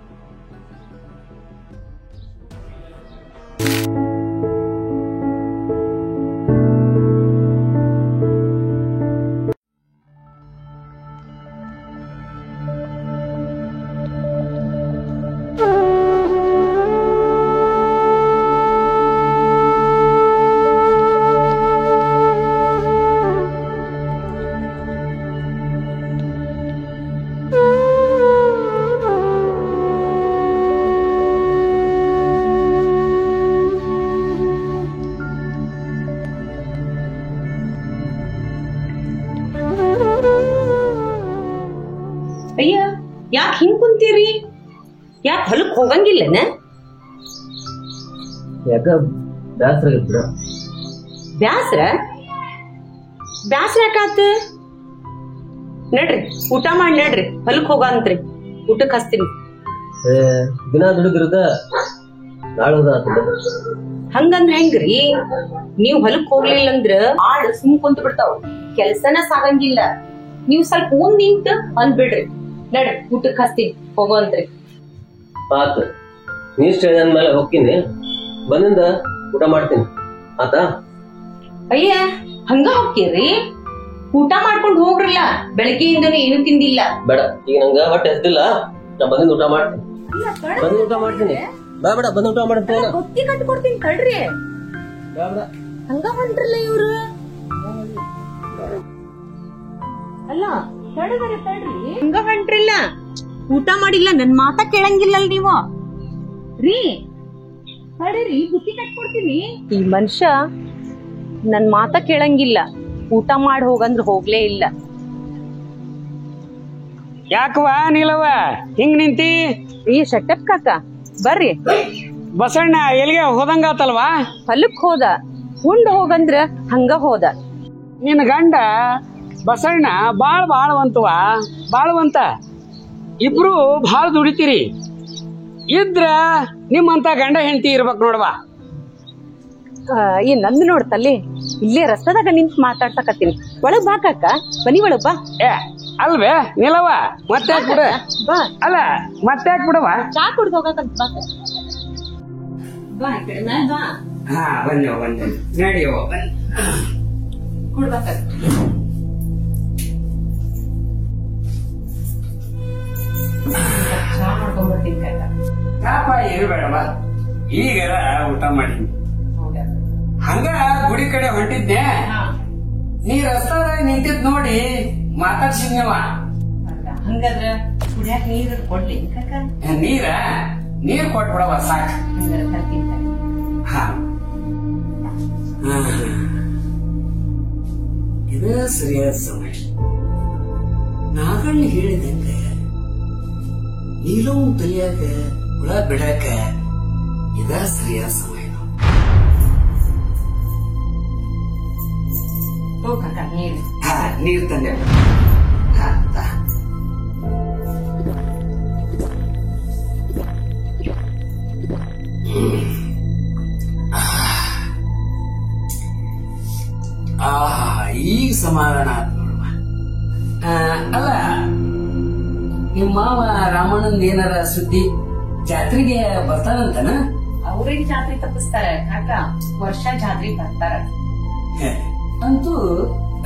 ಅಯ್ಯ ಯಾಕೆ ಹಿಂಗ್ ಕುಂತೀರಿ? ಯಾಕೆ ಹೊಲಕ್ ಹೋಗಂಗಿಲ್ಲನ? ಯಾಕ ಬ್ಯಾಸ್ರ ಆಗೈತ್ರ. ಬ್ಯಾಸ್ರ ಯಾಕಾತ? ನಡ್ರಿ ಊಟ ಮಾಡಿ ನಡ್ರಿ, ಹೊಲಕ್ ಹೋಗಂತ್ರಿ. ಊಟಕ್ ಹಸ್ತೀನಿ. ದಿನ ದುಡಿದಿರದ ನಾಳೆ ಹಂಗಂದ್ರ ಹೆಂಗ್ರಿ? ನೀವ್ ಹೊಲಕ್ ಹೋಗ್ಲಿಲ್ಲ ಅಂದ್ರ ಆಳ್ ಸುಮ್ ಕುಂತ ಬಿಡ್ತಾವ್, ಕೆಲ್ಸನ ಸಾಗಂಗಿಲ್ಲ. ನೀವ್ ಸ್ವಲ್ಪ ಮುಂದ್ ನಿಂತ ಅಂದ್ಬಿಡ್ರಿ. ನಡ್ರಿ ಊಟಕ್ ಹಸ್ತೀನಿ, ಹೋಗೋಂತ್ರಿ. ಆತ ನೀ ಇಷ್ಟ ಮೇಲೆ ಹೋಗ್ತೀನಿ, ಬಂದಿಂದ ಊಟ ಮಾಡ್ತೀನಿ ಆತ. ಅಯ್ಯ ಹಂಗ ಹೋಗ್ತೀರಿ? ಊಟ ಮಾಡ್ಕೊಂಡ್ ಹೋಗ್ರಲ್ಲ, ಬೆಳಗ್ಗೆಯಿಂದನೂ ಏನು ತಿಂದಿಲ್ಲ. ಬೇಡ, ಈಗ ನಂಗ ಹೊಟ್ಟೆ ಹಸ್ದಿಲ್ಲ, ನಾ ಬಂದಿಂದ ಊಟ ಮಾಡ್ತೀನಿ. ಬಂದ ಊಟ ಮಾಡ್ತೀನಿ. ಬೇಡ ಬಂದ ಊಟ ಮಾಡ್ತೇನೆ. ಗೊತ್ತಿ ಕಟ್ಕೊಡ್ತೀನಿ ಕಳ್ರಿ. ಹಂಗ ಹೊಂಟ್ರಲ್ಲ ಇವ್ರು. ಅಲ್ಲ ತಡ್ರಿ, ಹಂಗ ಹೊಂಟ್ರಿಲ್ಲ, ಊಟ ಮಾಡಿಲ್ಲ, ನನ್ ಮಾತ ಕೇಳಂಗಿಲ್ಲ ನೀವು ರೀ. ತಡೀರಿ, ಬುತ್ತಿ ಕಟ್ಕೊಡ್ತೀನಿ. ಈ ಮನುಷ್ಯ ನನ್ ಮಾತ ಕೇಳಂಗಿಲ್ಲ, ಊಟ ಮಾಡಿ ಹೋಗಂದ್ರ ಹೋಗ್ಲೇ ಇಲ್ಲ. ಯಾಕವ ನೀಲವ ಹಿಂಗ್ ನಿಂತಿ? ಈ ಶೆಟ್ಟಪ್ ಕಾಕ ಬರ್ರಿ. ಬಸಣ್ಣ ಎಲ್ಲಿಗೆ ಹೋದಂಗಾತಲ್ವಾ? ಹೊಲಕ್ ಹೋದ, ಉಂಡ್ ಹೋಗಂದ್ರ ಹಂಗ ಹೋದ. ನಿನ್ನ ಗಂಡ ಬಸಣ್ಣ ಬಾಳವಂತ. ಇಬ್ರು ಬಾಳ ದುಡಿತೀರಿ. ಇದ್ರ ನಿಮ್ಮಂತ ಗಂಡ ಹೆಂಡತಿ ಇರ್ಬೇಕ್ ನೋಡ್ವಾ. ಈ ನಂದು ನೋಡ್ತಲ್ಲಿ ಇಲ್ಲೇ ರಸ್ತದಾಗ ನಿಂತ್ ಮಾತಾಡ್ಸಕತ್ತೀನಿ. ಒಳಗ್ ಬಾ ಕಾಕ, ಮನಿ ಒಳಗ್ ಬಾ. ಅಲ್ವೇ ನಿಲವ, ಮತ್ತೆ ಬಿಡ. ಅಲ್ಲ ಮತ್ತೆ ಬಿಡವ, ಚಾ ಕುಡ್ದು ಹೋಗಕಂತ ಬಾ. ಬಂದೆ ನಡಿಯೋ ಕುಡ್ಬೇಕ. ಚಾ ಮಾಡ್ಕೊಂಡ್ಬರ್ತೀನಿ ಕಾಕ. ಪಾಪ ಇರ್ಬೇಡವ, ಈಗ ಊಟ ಮಾಡಿ ಹಂಗ ಗುಡಿ ಕಡೆ ಹೊಂಟಿದ್ದೆ. ನೀ ರಸ್ತಾದಾಗ ನಿಂತಿದ್ ನೋಡಿ ಮಾತಾಡ್ಸಿದ್ನವ. ಹಂಗಾದ್ರ ಕುಡಿಯಾಕ ನೀರ್ ಕೊಡ್ಲಿ ಕಾಕ? ನೀರ್ ಕೊಟ್ಬಿಡವ ಸಾಕ್. ಇದು ಸರಿಯಾದ ಸಮಯ. ನಾಗಣ್ಣ ಹೇಳಿದಂಗ ನೀಲವು ತಲಿಯಾಗ ಹುಳ ಬಿಡಾಕ ಇದ ಸರಿಯಾದ ಸಮಯ. ನೀರ್ ತಂದೆ. ಈಗ ಸಮಾಧಾನ ಆತ್ ನೋಡುವ. ಅಲ್ಲ ನಿಮ್ಮ ಮಾವ ರಾಮಣ್ಣಂದ ಏನಾರ ಸುದ್ದಿ? ಜಾತ್ರೆಗೆ ಬರ್ತಾನಂತನ? ಅವ್ರಿಗೆ ಜಾತ್ರೆ ತಪ್ಪಿಸ್ತಾರ ಕಾಕ, ವರ್ಷ ಜಾತ್ರೆ ಬರ್ತಾರ. ಅಂತೂ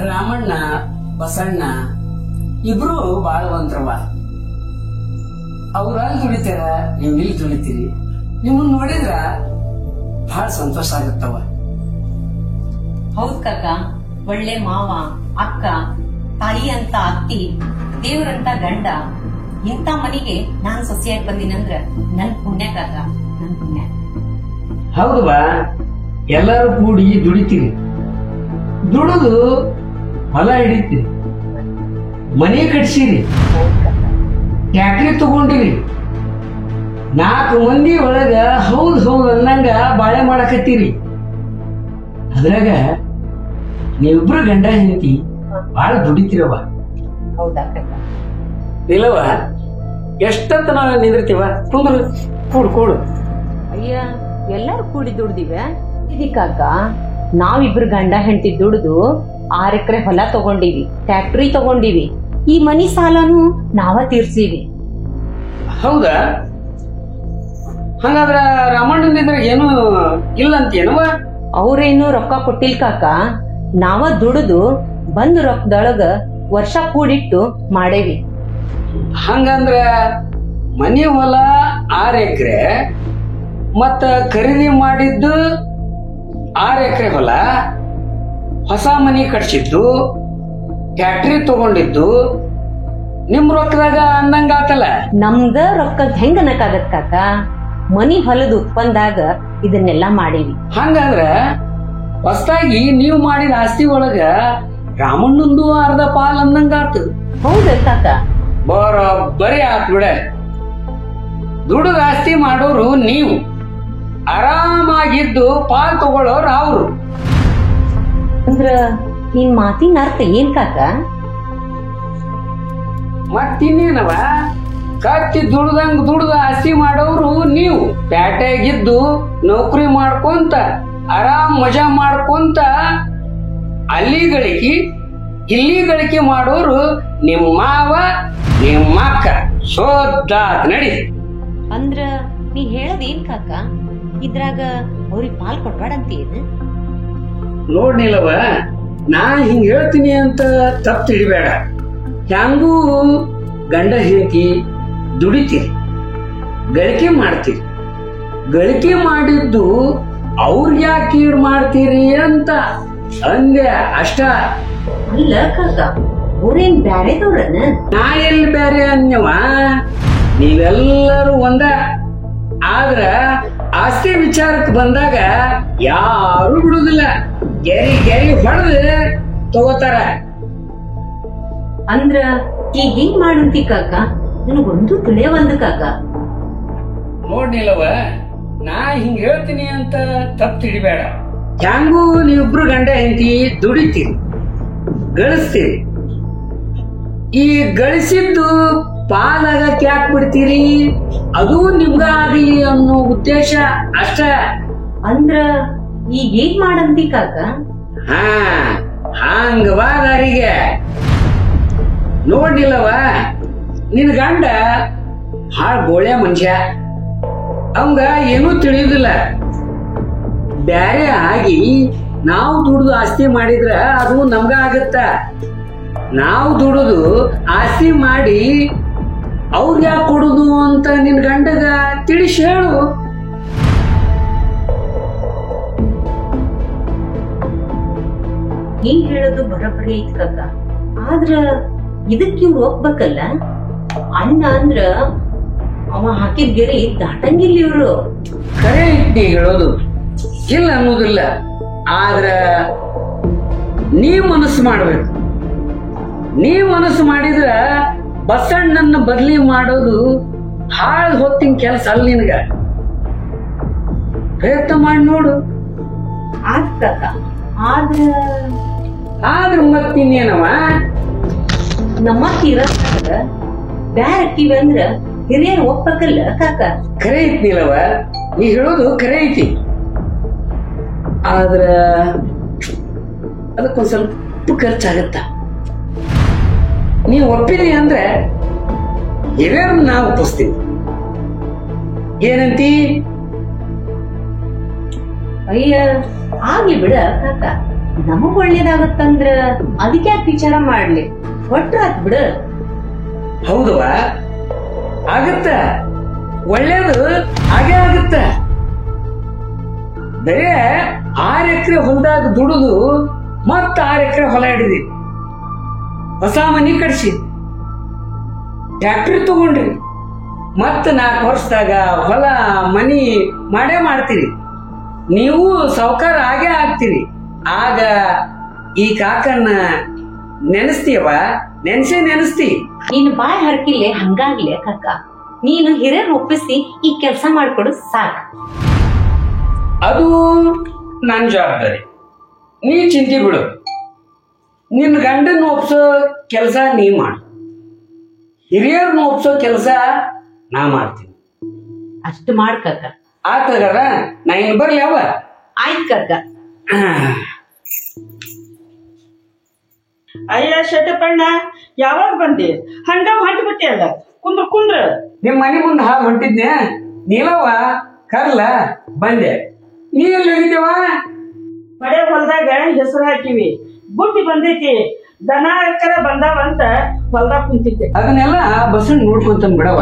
ರಾಮಣ್ಣ ಬಸಣ್ಣ ಇಬ್ರು ಬಾಳವಂತ್ರವ. ಅವ್ರ ದುಡಿತಾರ, ನೀವ್ ಇಲ್ಲಿ ದುಡಿತೀರಿ. ನಿಮ್ಮನ್ನ ನೋಡಿದ್ರ ಬಹಳ ಸಂತೋಷ ಆಗತ್ತವ. ಹೌದ್ ಕಾಕ, ಒಳ್ಳೆ ಮಾವ, ಅಕ್ಕ, ತಾಯಿ ಅಂತ ಅತ್ತಿ, ದೇವ್ರಂತ ಗಂಡ, ಇಂತ ಮನೆಗೆ ನಾನ್ ಸೊಸೆಯಾಗಿ ಬಂದಿನಂದ್ರ ನನ್ ಪುಣ್ಯ ಕಾಕ, ನನ್ ಪುಣ್ಯ. ಹೌದವಾ, ಎಲ್ಲಾರು ಕೂಡಿ ದುಡಿತೀರಿ, ದುಡಿದು ಹೊಲ ಹಿಡಿತೀರಿ, ಮನೆ ಕಟ್ಸಿರಿ, ಟ್ಯಾಕ್ಟ್ರಿ ತಗೊಂಡಿರಿ, 4 ಮಂದಿ ಒಳಗ ಹೌದ್ ಅನ್ನಂಗ ಬಾಳೆ ಮಾಡಕತ್ತೀರಿ. ಅದ್ರಾಗ ನೀವಿಬ್ರು ಗಂಡ ಹೆಂಡತಿ ಬಾಳ ದುಡಿತೀರವ. ಹೌದಾ ಕಾಕ? ಇಲ್ಲವ, ಎಷ್ಟಂತ ನಾವ್ ನಿಂದಿರ್ತೀವ? ಕುಂದ್ರು, ಕೂಡು. ಅಯ್ಯ, ಎಲ್ಲಾರು ಕೂಡಿ ದುಡ್ದಿವ ಇದಕ್ಕಾಕ. ನಾವಿಬ್ರು ಗಂಡ ಹೆಂಡತಿ ದುಡ್ದು 6 ಎಕರೆ ಹೊಲ ತಗೊಂಡಿವಿ, ಟ್ಯಾಕ್ಟ್ರಿ ತಗೊಂಡಿವಿ, ಈ ಮನಿ ಸಾಲನು ನಾವ ತೀರ್ಸಿವಿ. ಹೌದಾ? ಹಂಗಾದ್ರ ರಾಮಣ್ಣಂದಿದ್ರ ಏನು ಇಲ್ಲ ಅಂತೇನವ? ಅವ್ರೇನು ರೊಕ್ಕ ಕೊಟ್ಟಿಲ್ ಕಾಕ, ನಾವ ದುಡಿದು ಬಂದ್ ರೊಕ್ಕದೊಳಗ ವರ್ಷ ಕೂಡಿಟ್ಟು ಮಾಡೇವಿ. ಹಂಗಂದ್ರ ಮನಿ ಹೊಲ 6 ಎಕರೆ ಮತ್ತ ಖರೀದಿ ಮಾಡಿದ್ದು 6 ಎಕರೆ ಹೊಲ, ಹೊಸ ಮನಿ ಕಟ್ಸಿದ್ದು, ಟ್ಯಾಕ್ಟ್ರಿ ತಗೊಂಡಿದ್ದು ನಿಮ್ ರೊಕ್ಕದಾಗ ಅಂದಂಗಾತಲ್ಲ. ನಮ್ದ ರೊಕ್ಕದ ಹೆಂಗ ಅನ್ನಕಾಗತ್ ಕಾಕ? ಮನಿ ಹೊಲದ ಉತ್ಪನ್ನದಾಗ ಇದನ್ನೆಲ್ಲಾ ಮಾಡೇವಿ. ಹಂಗಂದ್ರ ಹೊಸದಾಗಿ ನೀವು ಮಾಡಿದ ಆಸ್ತಿ ಒಳಗ ರಾಮಣ್ಣಂದು ಅರ್ಧ ಪಾಲ್ ಅಂದಂಗಾತು. ಹೌದ ಕಾಕ, ಬರೀ ಆತ್ ಬಿಡ. ದುಡಿದು ಆಸ್ತಿ ಮಾಡೋರು ನೀವು, ಆರಾಮಾಗಿದ್ದು ಪಾಲ್ ತಗೊಳ್ಳೋರು ಅವ್ರು. ಅಂದ್ರ ನಿನ್ ಮಾತಿನ ಅರ್ಥ ಏನ್ ಕಾಕ? ಮತ್ತಿನ್ನೇನವ, ಕತ್ತಿ ದುಡ್ದು ಆಸ್ತಿ ಮಾಡೋರು ನೀವು. ಪ್ಯಾಟೆಗಿದ್ದು ನೌಕರಿ ಮಾಡ್ಕೊಂತ ಆರಾಮ್ ಮಜಾ ಮಾಡ್ಕೊಂತ ಅಲ್ಲಿ ಗಳಿಕೆ ಇಲ್ಲಿ ಗಳಿಕೆ ಮಾಡೋರು ನಿಮ್ಮ ಮಾವ ನಿಮ್ಮ ಅಕ್ಕ. ಶೋದ್ಧಾತ್ ನಡಿ. ಅಂದ್ರ ನೀ ಹೇಳದೇನ್ ಕಾಕ? ಇದ್ರಾಗ ಅವ್ರಿಗೆ ಪಾಲ್ ಕೊಡ್ಬೇಡಂತೇನು? ನೋಡ್ನಿಲ್ಲವ, ನಾ ಹಿಂಗ್ ಹೇಳ್ತೀನಿ ಅಂತ ತಪ್ಪು ತಿಳಿಬೇಡ. ಹ್ಯಾಂಗೂ ಗಂಡ ಹೆಂಡತಿ ದುಡಿತೀರಿ, ಗಳಿಕೆ ಮಾಡ್ತೀರಿ. ಗಳಿಕೆ ಮಾಡಿದ್ದು ಅವ್ರಿಗೆ ಯಾಕೆ ಕೀಡ್ ಮಾಡ್ತೀರಿ ಅಂತ ಅಂದೆ ಅಷ್ಟ. ಅಲ್ಲ ಕಾಕ, ಅವ್ರೇನ್ ಬ್ಯಾರೆದವ್ರನ? ನಾ ಎಲ್ಲಿ ಬೇರೆ ಅನ್ಯವ, ನೀವೆಲ್ಲರೂ ಒಂದ. ಆದ್ರ ಆಸ್ತಿ ವಿಚಾರಕ್ಕೆ ಬಂದಾಗ ಯಾರು ಬಿಡುದಿಲ್ಲ, ಗೆರಿ ಹೊಡೆದು ತಗೋತಾರ. ಅಂದ್ರ ಈಗ ಹಿಂಗ್ ಮಾಡಂತಿ ಕಾಕ? ನನಗೊಂದು ತಿಳಿಯವಲ್ದು ಕಾಕ. ನೋಡ್ನಿಲ್ಲವ, ನಾ ಹಿಂಗ್ ಹೇಳ್ತೀನಿ ಅಂತ ತಪ್ಪು ತಿಳಿಬೇಡ. ಹ್ಯಾಂಗೂ ನೀವಿಬ್ರು ಗಂಡ ಹೆಂಡತಿ ದುಡಿತೀರಿ, ಗಳಿಸ್ತೀರಿ. ಈ ಗಳಿಸಿದ್ದು ಪಾಲಾಗಕ್ಕೆ ಯಾಕೆ ಬಿಡ್ತೀರಿ? ಅದು ನಿಮ್ಗ ಆಗಲಿ ಅನ್ನೋ ಉದ್ದೇಶ ಅಷ್ಟ. ಅಂದ್ರ ಈಗ ಏನ್ ಮಾಡಂತಿ ಕಾಕ? ಹಂಗವಾದಾರಿಗೆ ನೋಡ್ಲಿಲ್ಲವ, ನಿನ್ ಗಂಡ ಹಾಳ್ ಗೋಳ್ಯ ಮನುಷ್ಯ. ಅವಂಗ ಏನೂ ತಿಳಿಯುದಿಲ್ಲ. ಬ್ಯಾರೆ ಆಗಿ ನಾವು ದುಡ್ದು ಆಸ್ತಿ ಮಾಡಿದ್ರ ಅದು ನಮ್ಗ ಆಗತ್ತ. ನಾವು ದುಡಿದು ಆಸ್ತಿ ಮಾಡಿ ಅವ್ರಿಗೆ ಯಾಕೆ ಕೊಡುದು ಅಂತ ನಿನ್ ಗಂಡಗ ತಿಳಿಸಿ ಹೇಳು. ಏನ್ ಹೇಳೋದು ಬರೋಬ್ಬರಿ ಐತ್ ಕಾಕ. ಆದ್ರ ಇದಕ್ಕೆ ಇವ್ರು ಒಪ್ಬೇಕಲ್ಲ. ಅಣ್ಣ ಅಂದ್ರ ಅವ ಹಾಕಿದ ಗೆರೆ ದಾಟಂಗಿಲ್ಲ ಇವ್ರು. ಖರೆ ಐತಿ ಹೇಳೋದು, ಇಲ್ಲ ಅನ್ನೋದಿಲ್ಲ. ಆದ್ರ ನೀವ್ ಮನಸ್ಸು ಮಾಡ್ಬೇಕು. ನೀವ್ ಮನಸ್ಸು ಮಾಡಿದ್ರ ಬಸಣ್ಣನ್ನ ಬದ್ಲಿ ಮಾಡೋದು ಹಾಳ್ ಹೊತ್ತಿನ ಕೆಲಸ ಅಲ್ಲ ನಿನ್ಗ. ಪ್ರಯತ್ನ ಮಾಡಿ ನೋಡು. ಆದ್ರ ಮತ್ತಿನ್ನೇನವ, ನಮ್ಮ ತೀರ ಬ್ಯಾರ ಅಕ್ಕಿವಿ ಅಂದ್ರ ಹಿರಿಯರು ಒಪ್ಪಕ್ಕಲ್ಲ ಕಾಕ. ಖರೆ ಐತಿನಿಲ್ಲವ, ನೀ ಹೇಳೋದು ಖರೆ ಐತಿ. ಆದ್ರ ಅದಕ್ಕೊಂದ್ ಸ್ವಲ್ಪ ಖರ್ಚಾಗತ್ತ. ನೀ ಒಪ್ಪಿದಿ ಅಂದ್ರೆ ಹಿರಿಯರನ್ನ ನಾ ಒಪ್ಪಿಸ್ತೀನಿ. ಏನಂತಿ? ಅಯ್ಯ ಆಗ್ಲಿ ಬಿಡ ಕಾಕ, ನಮಗ್ ಒಳ್ಳೇದಾಗತ್ತಂದ್ರ ಅದಕ್ಕೆ ಯಾಕೆ ವಿಚಾರ ಮಾಡ್ಲಿ, ಒಟ್ರ ಆತ್ ಬಿಡ. ಹೌದವ, ಆಗತ್ತ, ಒಳ್ಳೇದು ಹಾಗೆ ಆಗತ್ತ. ಬರೇ 6 ಎಕರೆ ಹೊಲದಾಗ ದುಡಿದು ಮತ್ತ 6 ಎಕರೆ ಹೊಲ ಹಿಡಿದಿ, ಹೊಸ ಮನಿ ಕಟ್ಸಿ, ಟ್ಯಾಕ್ಟ್ರಿ ತಗೊಂಡ್ರಿ, ಮತ್ತ 4 ವರ್ಷದಾಗ ಹೊಲ ಮನಿ ಮಾಡೇ ಮಾಡ್ತೀರಿ. ನೀವು ಸಾವುಕಾರ ಆಗೇ ಆಗ್ತೀರಿ. ಆಗ ಈ ಕಾಕನ್ನ ನೆನೆಸ್ತೀಯವ, ನೆನೆಸ್ತಿ. ನೀನು ಬಾಯ್ ಹರಕಿಲ್ಲೆ ಹಂಗಾಗ್ಲೆ ಕಾಕ. ನೀನು ಹಿರಿಯರ್ ಒಪ್ಪಿಸಿ ಈ ಕೆಲ್ಸ ಮಾಡ್ಕೊಡು ಸಾಕ್. ಅದು ನನ್ನ ಜವಾಬ್ದಾರಿ, ನೀ ಚಿಂತೆ ಬಿಡು. ನಿನ್ನ ಗಂಡನ ಒಪ್ಸೋ ಕೆಲಸ ನೀ ಮಾಡು, ಹಿರಿಯರ್ನ ಒಪ್ಸೋ ಕೆಲಸ ನಾ ಮಾಡ್ತೀನಿ. ಅಷ್ಟು ಮಾಡ್ ಕಾಕ. ಆತಗದ ನಾ ಇನ್ ಬರ್ಲಿ ಅವ. ಆಯ್ತು ಕಾಕ. ಅಯ್ಯ ಶಟಪಣ್ಣ, ಯಾವಾಗ ಬಂದಿ? ಹಂಗ ಹೊಂಟ ಬಿಟ್ಟಿ ಅಲ್ಲ. ಕುಂದ್ರ ನಿಮ್ ಮನೆ ಮುಂದೆ ಹಾಗೆ ಹೊಂಟಿದ್ನೆ. ನೀಲವ್ವ ಕರ್ಲ ಬಂದೆ. ನೀ ಎಲ್ಲಿ ಹೋಗಿದ್ದೇವ? ಮಳೆ ಹೊಲ್ದಾಗ ಹೆಸರು ಹಾಕಿವಿ, ಬುಟ್ಟಿ ಬಂದೈತಿ, ದನ ಕರ ಬಂದಾವಂತ ಹೊಲ್ದಾಗ ಕುಂತಿದ್ದೆ. ಅದನ್ನೆಲ್ಲ ಬಸಣ್ಣ ನೋಡ್ಕೊಂತ ಬಿಡವ.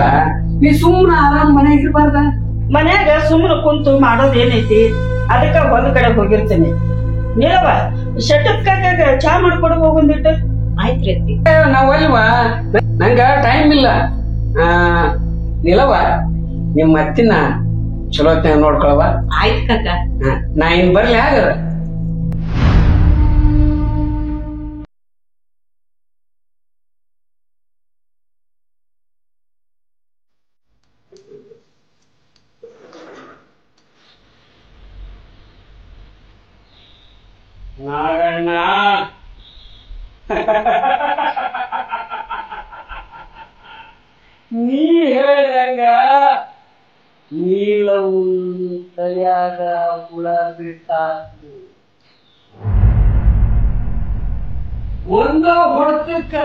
ನೀ ಸುಮ್ಮನೆ ಆರಾಮ್ ಮನೆಯಾಗ ಇರ್ಬಾರ್ದ? ಮನ್ಯಾಗ ಸುಮ್ಮನೆ ಕುಂತು ಮಾಡೋದ್ ಏನೈತಿ, ಅದಕ್ಕ ಹೊಲ ಕಡೆ ಹೋಗಿರ್ತೇನೆ. ನೀಲವ್ವ, ಶಟಪ್ ಕಾಕಾಗ ಚಾ ಮಾಡ್ಕೊಡು ಹೋಗೊಂದಿಟ್ಟು. ಆಯ್ತ್ರಿ. ನಾವಲ್ವಾ, ನಂಗ ಟೈಮ್ ಇಲ್ಲ. ನೀಲವ್ವ, ನಿಮ್ಮ ಅತ್ತಿನ ಚಲೋತ್ನಾಗ ನೋಡ್ಕೊಳವ. ಆಯ್ತು ಕಾಕ. ನಾ ಇನ್ ಬರ್ಲಿ ಆಗದ. ಬಾಯಾಗ ಹುಳ ಬಿಟ್ಟಾತು. ಒಂದ ಹೊಡೆತಕ್ಕ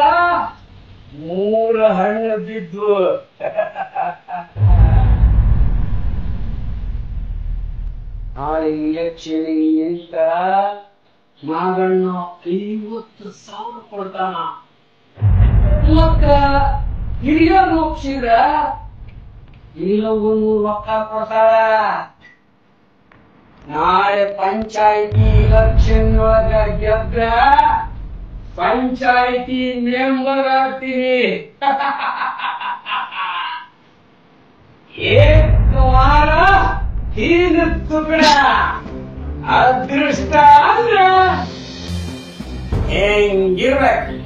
3 ಹಣ್ಣು ಬಿದ್ದು. ನಾಳೆ ಇಂಜೆಕ್ಷನ್ ನಾಗಣ್ಣ 50,000 ಕೊಡ್ತಾನ. ಮತ್ತ ಹಿರಿಯರು ಒಪ್ಸಿದ್ರ ಇಲ್ಲೊಬ್ಬನು ರೊಕ್ಕ ಕೊಡ್ತಾಳ. ನಾಳೆ ಪಂಚಾಯಿತಿ ಎಲೆಕ್ಷನ್ ಒಳಗ ಗೆದ್ರ ಪಂಚಾಯಿತಿ ಮೆಂಬರ್ ಆಗ್ತೀನಿ. ವಾರ ಹೀನಿತ್ತು ಬಿಡ. ಅದೃಷ್ಟ ಅಂದ್ರ ಹೆಂಗಿರ್ಬೇಕು.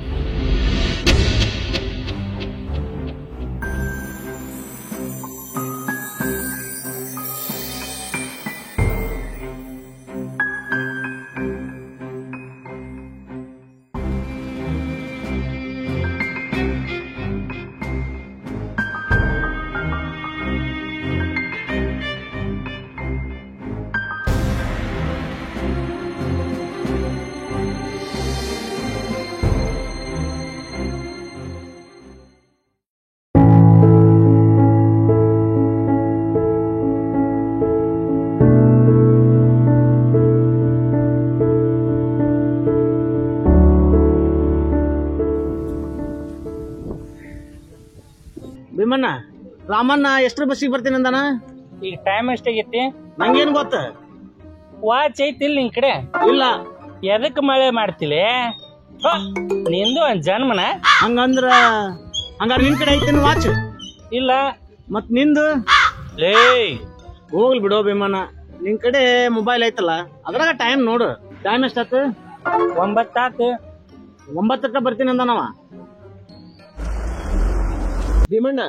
ಭೀಮಣ್ಣ, ರಾಮಣ್ಣ ಎಷ್ಟ್ರ ಬಸ್ಸಿಗೆ ಬರ್ತೀನಿ ಅಂದಾನ? ಈಗ ಟೈಮ್ ಎಷ್ಟಾಗೈತಿ? ನಂಗೇನ್ ಗೊತ್ತ? ವಾಚ್ ಐತಿಲ್ ನಿನ್ ಕಡೆ? ಇಲ್ಲ. ಎದಕ್ ಮಳೆ ಮಾಡ್ತಿಲಿ? ನಿಂದು ಒಂದ್ ಜನ್ಮನ? ಹಂಗಾರ ನಿನ್ ಕಡೆ ಐತೇನು ವಾಚ್? ಇಲ್ಲ. ಮತ್ ನಿಂದು? ಲೇ ಹೋಗ್ಲಿ ಬಿಡೋ ಭೀಮಣ್ಣ, ನಿನ್ ಕಡೆ ಮೊಬೈಲ್ ಐತಲ್ಲ, ಅದ್ರಾಗ ಟೈಮ್ ನೋಡು. ಟೈಮ್ ಎಷ್ಟಾತು? 9 ಆತು. 9ಕ್ಕ ಬರ್ತೀನಿ ಅಂದಾನವ. ಭೀಮಣ್ಣ,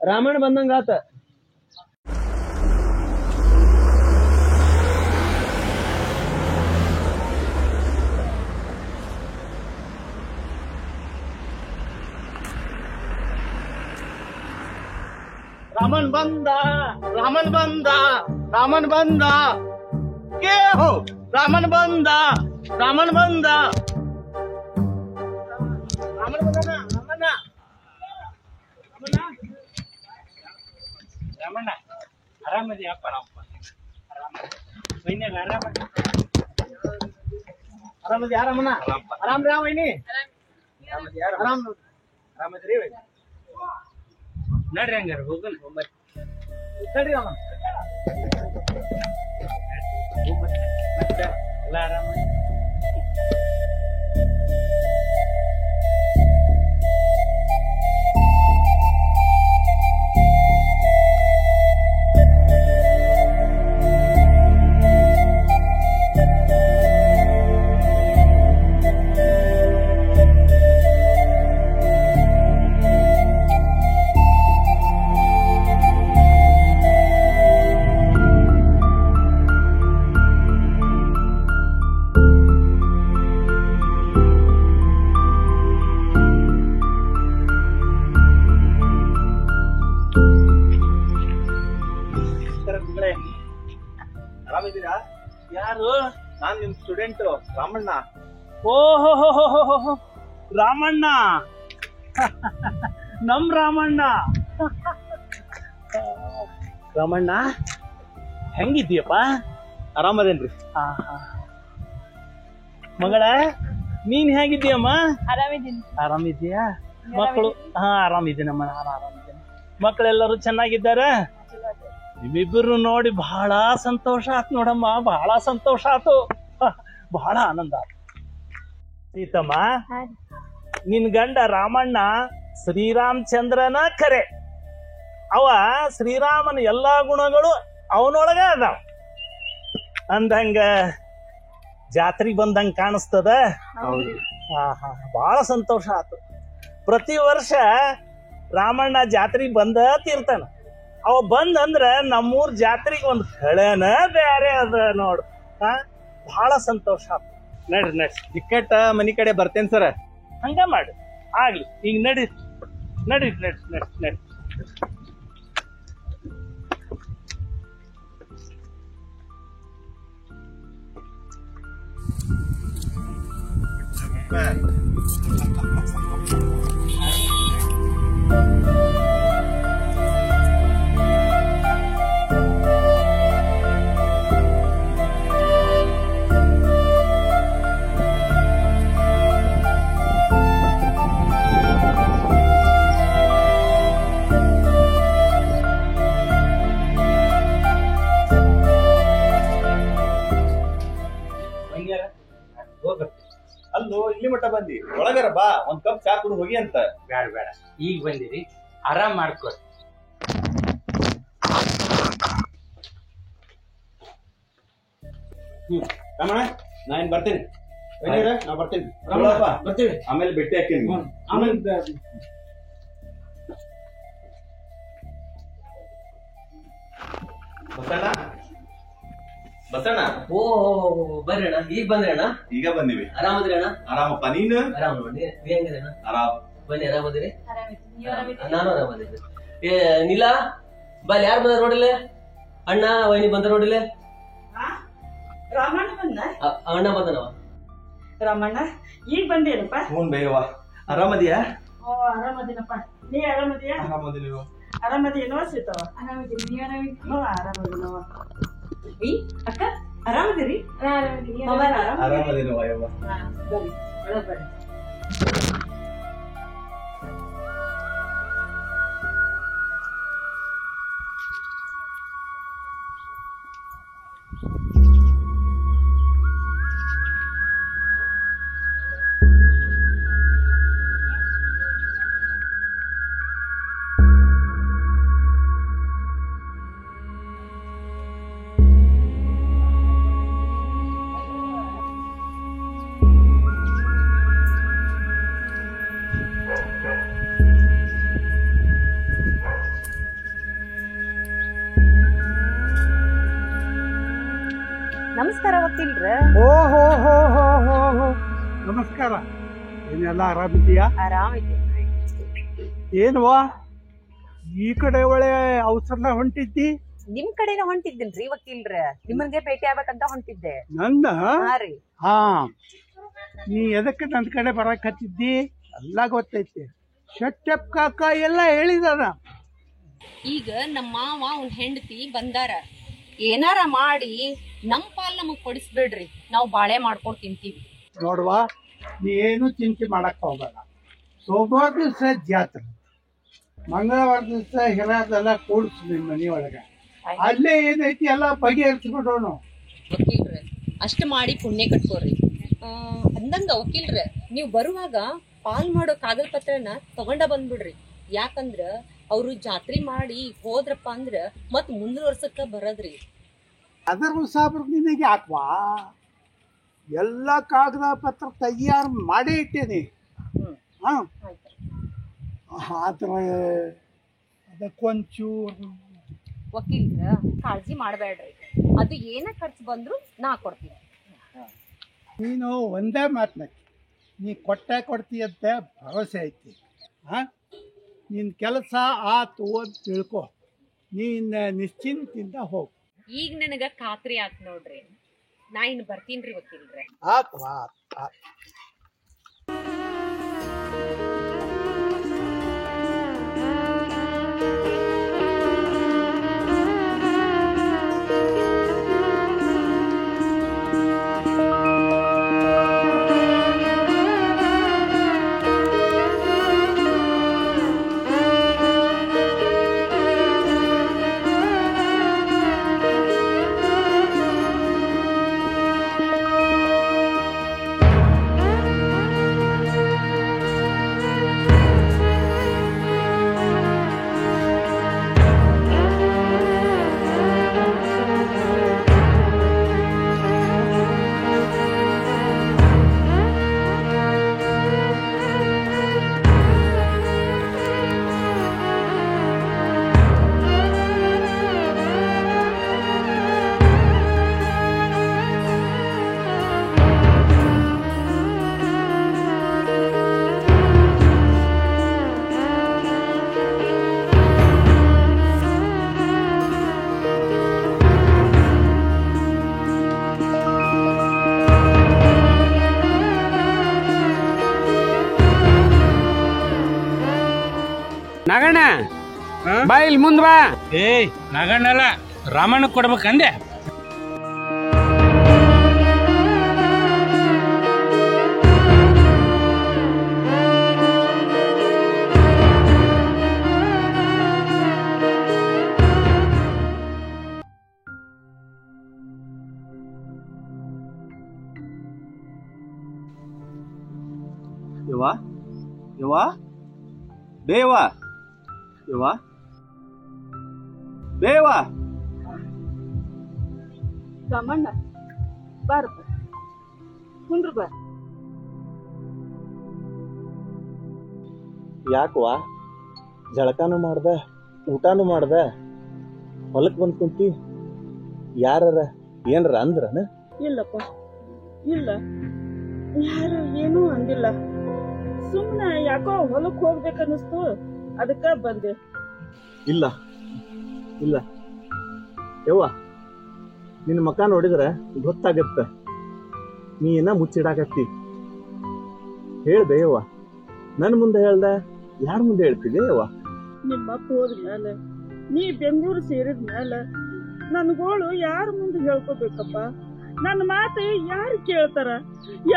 ರಾಮಣ್ಣ ಬಂದಂಗಾತ. ರಾಮನ್ ಬಂದ, ರಾಮನ್ ಬಂದ, ರಾಮನ್ ಬಂದ, ಕೇ ಹೋ ರಾಮನ್ ಬಂದ, ರಾಮನ್ ಬಂದ, ರಾಮನ್ ಬಂದನ, ರಾಮಣ್ಣ, ರಾಮಣ್ಣ ಆರಾಮದಿಯಪ್ಪ? ಆರಾಮದಿ? ಆರಾಮಣ್ಣ, ಆರಾಮ್ ರೀ ವೈನಿ? ಆರಾಮ್ ಆರಾಮದ್ರಿ? ನಡ್ರಿ ಹಂಗಾರ ಹೋಗನ್. ನಡ್ರಿ ರಾಮ. ಎಲ್ಲ ಆರಾಮ? ಆರಾಮಿದ್ದೀರಾ? ಯಾರು? ನಾನ್ ನಿಮ್ ಸ್ಟೂಡೆಂಟ್ ರಾಮಣ್ಣ. ಓಹೋ ರಾಮಣ್ಣ, ನಮ್ ರಾಮಣ್ಣ. ರಾಮಣ್ಣ ಹೆಂಗಿದ್ದೀಯಪ್ಪ? ಆರಾಮದೇನ್ರಿ? ಮಗಳ ನೀನ್ ಹೇಗಿದ್ದೀಯಮ್ಮ? ಆರಾಮಿದ್ದೀನಿ. ಆರಾಮಿದ್ದೀಯಾ? ಮಕ್ಕಳು? ಆರಾಮಿದ್ದೀನಮ್ಮ, ನಾನು ಆರಾಮಿದ್ದೇನೆ. ಮಕ್ಕಳೆಲ್ಲರೂ ಚೆನ್ನಾಗಿದ್ದಾರ? ನಿಮ್ಮಿಬ್ಬರು ನೋಡಿ ಬಹಳ ಸಂತೋಷ ಆಯ್ತು ನೋಡಮ್ಮ, ಬಹಳ ಸಂತೋಷ ಆಯ್ತು, ಬಹಳ ಆನಂದ ಆಯ್ತು. ಸೀತಮ್ಮ, ನಿನ್ ಗಂಡ ರಾಮಣ್ಣ ಶ್ರೀರಾಮಚಂದ್ರನ ಖರೆ. ಅವ ಶ್ರೀರಾಮನ ಎಲ್ಲಾ ಗುಣಗಳು ಅವನೊಳಗ ಅದಾವ ಅಂದಂಗ ಜಾತ್ರೆಗೆ ಬಂದಂಗ ಕಾಣಿಸ್ತದ. ಬಹಳ ಸಂತೋಷ ಆಯ್ತು. ಪ್ರತಿ ವರ್ಷ ರಾಮಣ್ಣ ಜಾತ್ರೆಗೆ ಬಂದ ತೀರ್ತಾನ. ಅವ ಬಂದಂದ್ರ ನಮ್ಮೂರ್ ಜಾತ್ರೆಗೆ ಒಂದ್ ಕಳೆನ ಬ್ಯಾರೆ ಅದ ನೋಡು. ಬಹಳ ಸಂತೋಷ ಆಯ್ತು. ನಡ್ರಿ ನಡ್ರಿ, ಟಿಕೆಟ್ ಮನಿ ಕಡೆ ಬರ್ತೇನೆ ಸರ್. ಹಂಗ ಮಾಡಿ ಆಗ್ಲಿ. ಈಗ ನಡಿ ನಡ್ರಿ ನಡ್ರಿ ನಡ್ರಿ ನಡ್ರಿ. ಅಲ್ಲೋ ಇಲ್ಲಿ ಮಟ್ಟ ಬಂದಿ ಒಳಗರ ಬಾ ಒಂದ್ ಕಪ್ ಚಾ ಕುಡು ಹೋಗಿ ಅಂತ. ಬೇಡ ಬೇಡ, ಈಗ ಬಂದಿರಿ, ಆರಾಮ್ ಮಾಡ್ಕೊ. ರಮಣ ನಾ ಏನ್ ಬರ್ತೀನಿ, ನಾ ಬರ್ತೀನಿ. ಬರ್ತೀವಿ, ಆಮೇಲೆ ಭೇಟಿ ಹಾಕಿನಿ. ಆಮೇಲೆ ಬಸಣ್ಣ ಬಸಣ್ಣ, ಓ ಬರ್ರಿ ಅಣ್ಣ, ಈಗ ಬಂದ್ರಿ ಅಣ್ಣ? ಈಗ ಬಂದಿವಿ. ಆರಾಮದ್ರಿ ಅಣ್ಣ? ಆರಾಮಪ್ಪ, ನೀನು? ಆರಾಮ ನೋಡಿ, ನೀವ್ ಹೆಂಗಿರಿ ಅಣ್ಣ? ಆರಾಮ್. ಬನ್ನಿ, ಆರಾಮದಿರಿ? ನಾನು ಆರಾಮದಿರಿ. ಏ ನೀಲ ಬಲ್, ಯಾರು ಬಂದ ನೋಡಿಲ್ಲ? ಅಣ್ಣ ವೈನಿ ಬಂದ ನೋಡಿಲ್ಲ? ರಾಮಣ್ಣ ಬಂದ? ಅಣ್ಣ ಬಂದನವ. ರಾಮಣ್ಣ ಈಗ ಬಂದೇನಪ್ಪ? ಹ್ಞೂ ಬೇಗವಾ. ಆರಾಮದಿಯಾ? ಓ ಆರಾಮದಿನಪ್ಪ. ನೀ ಆರಾಮದಿಯಾ? ಆರಾಮದಿನವ. ಆರಾಮದಿನೋ ಸೀತವ? ಆರಾಮದಿನಿ, ನೀ ಆರಾಮದಿ? ಹ್ಞೂ ಆರಾಮದಿನವ. ಈ ಅಕ್ಕ ಆರಾಮದಿರಿ? ಆರಾಮದಿನಿ. ಆರಾಮದಿನವ ಯವ್ವ. ಬರ್ರಿ ಒಳಗ್ ಬರ್ರಿ. ನಮಸ್ಕಾರ ವಕೀಲ್ರ. ಓ ಹೋ ಹೋ ಹೋ ಹೋ ಹೋ, ನಮಸ್ಕಾರ. ಏನೆಲ್ಲ ಆರಾಮಿದ್ದೀಯಾ? ಆರಾಮಿದ್ದೀನ್ರಿ. ಏನ್ವಾ ಈ ಕಡೆ ಒಳ್ಳೆ ಅವಸರ ಹೊಂಟಿದ್ದಿ? ನಿಮ್ ಕಡೆನ ಹೊಂಟಿದ್ದೀನ್ರಿ ವಕೀಲ್ರ, ನಿಮ್ಮನ್ಗೆ ಭೇಟಿ ಆಗ್ಬೇಕಂತ ಹೊಂಟಿದ್ದೆ. ನನ್ನ? ಹಾ ರೀ. ಹಾ, ನೀ ಎದಕ್ಕೆ ನನ್ನ ಕಡೆ ಬರಕ್ ಹತ್ತಿದ್ದಿ? ಎಲ್ಲ ಗೊತ್ತೈತಿ. ಶೆಟ್ಟಪ್ಪ ಕಾಕ ಎಲ್ಲ ಹೇಳಿದಾರ. ಈಗ ನಮ್ಮ ಮಾವ ಅವ್ನ ಹೆಂಡತಿ ಬಂದಾರ. ಏನಾರ ಮಾಡಿ ನಮ್ ಪಾಲ್ ನಮಗ್ ಕೊಡಿಸ್ಬಿಡ್ರಿ, ನಾವ್ ಬಾಳೆ ಮಾಡ್ಕೊಂಡ್ ತಿಂತೀವಿ. ನೋಡ್ವಾ, ನೀ ಏನು ಚಿಂತೆ ಮಾಡಕ್ ಹೋಗಲ್ಲ. ಸೋಮವಾರ ದಿವಸ ಜಾತ್ರೆ, ಮಂಗಳವಾರ ದಿವಸ ಹಿರಾದೆಲ್ಲ ಕೂಡಿಸ್ ನಿಮ್ ಮನಿ ಒಳಗ. ಅಲ್ಲೇ ಏನೈತಿ ಎಲ್ಲ ಬಗೆಹರಿಸ್ಬಿಡೋಣ. ವಕೀಲ್ರ ಅಷ್ಟ ಮಾಡಿ ಪುಣ್ಯ ಕಟ್ಕೋರಿ. ಅಂದಂಗ ವಕೀಲ್ರ, ನೀವ್ ಬರುವಾಗ ಪಾಲ್ ಮಾಡೋ ಕಾಗದ ಪತ್ರನ ತಗೊಂಡ ಬಂದ್ಬಿಡ್ರಿ. ಯಾಕಂದ್ರ ಅವ್ರು ಜಾತ್ರೆ ಮಾಡಿ ಹೋದ್ರಪ್ಪ ಅಂದ್ರ ಮತ್ ಮುಂದಿನ ವರ್ಷಕ್ಕ ಬರದ್ರಿ. ಅದರ ಸಾಬ್ರ ನಿನಗೆ ಹಾಕ್ವಾ, ಎಲ್ಲ ಕಾಗದ ಪತ್ರ ತಯಾರು ಮಾಡೇ ಇಟ್ಟೇನಿ. ಹಾ, ಆತರ ಅದಕ್ಕೊಂಚೂರು ವಕೀಲ್ರ ಕಾಳಜಿ ಮಾಡಬೇಡ್ರಿ, ಅದು ಏನ ಖರ್ಚು ಬಂದ್ರು ನಾ ಕೊಡ್ತೀನಿ. ನೀನು ಒಂದೇ ಮಾತನ್ನ ನೀ ಕೊಡ್ತೀಯ ಅಂತ ಭರವಸೆ ಐತಿ. ಹಾ, ನಿನ್ನ ಕೆಲಸ ಆತು ಅಂತ ತಿಳ್ಕೊ, ನೀನ್ ನಿಶ್ಚಿಂತಿಂದ ಹೋಗು. ಈಗ ನನಗ ಖಾತ್ರಿ ಆತ್ ನೋಡ್ರಿ, ನಾ ಇನ್ ಬರ್ತೀನ್ರಿ ವಕೀಲ್ರೆ. ಆತ್ವಾ ನಾಗಣ್ಣ ಬಾ ಇಲ್ಲಿ ಮುಂದ್ ಬಾ. ಏಯ್ ನಾಗಣ್ಣಲ್ಲ ರಾಮಣ್ಣ ಕೊಡ್ಬೇಕಂದೆ. ಯವ್ವ ಯವ್ವ ಬೇವ ಯವ್ವ ಬೇವ ರಾಮಣ್ಣ ಬಾರಪ್ಪ ಕುಂಡ್ರು ಬಾ. ಯಾಕವ್ವ ಜಳಕಾನು ಮಾಡ್ದೆ ಊಟಾನು ಮಾಡ್ದೆ ಹೊಲಕ್ ಬಂದ್ ಕುಂತಿ ಯಾರ ಏನ್ರ ಅಂದ್ರನ? ಇಲ್ಲಪ್ಪ ಇಲ್ಲ, ಯಾರು ಏನೂ ಅಂದಿಲ್ಲ. ಸುಮ್ನೆ ಯಾಕೋ ಹೊಲಕ್ ಹೋಗ್ಬೇಕನ್ನಿಸ್ತು, ಅದಕ್ಕ ಬಂದೆ. ಇಲ್ಲ ಇಲ್ಲ ಯವ್ವ ನಿನ್ನ ಮಕ್ಕ ನೋಡಿದ್ರ ಗೊತ್ತಾಗತ್ತ ನೀ ಏನ ಮುಚ್ಚಿಡಾಕತ್ತಿ. ಹೇಳ್ದೆ ಯವ್ವ, ನನ್ ಮುಂದೆ ಹೇಳ್ದ ಯಾರ ಮುಂದೆ ಹೇಳ್ತಿದ್ದೆ ಯವ್ವ? ನಿಮ್ಮಪ್ಪ ಹೋದ್ಮ್ಯಾಲ ನೀ ಬೆಂಗಳೂರು ಸೇರಿದ ಮ್ಯಾಲ ನನ್ಗೋಳು ಯಾರ ಮುಂದೆ ಹೇಳ್ಕೋಬೇಕಪ್ಪ? ನನ್ನ ಮಾತು ಯಾರು ಕೇಳ್ತಾರ?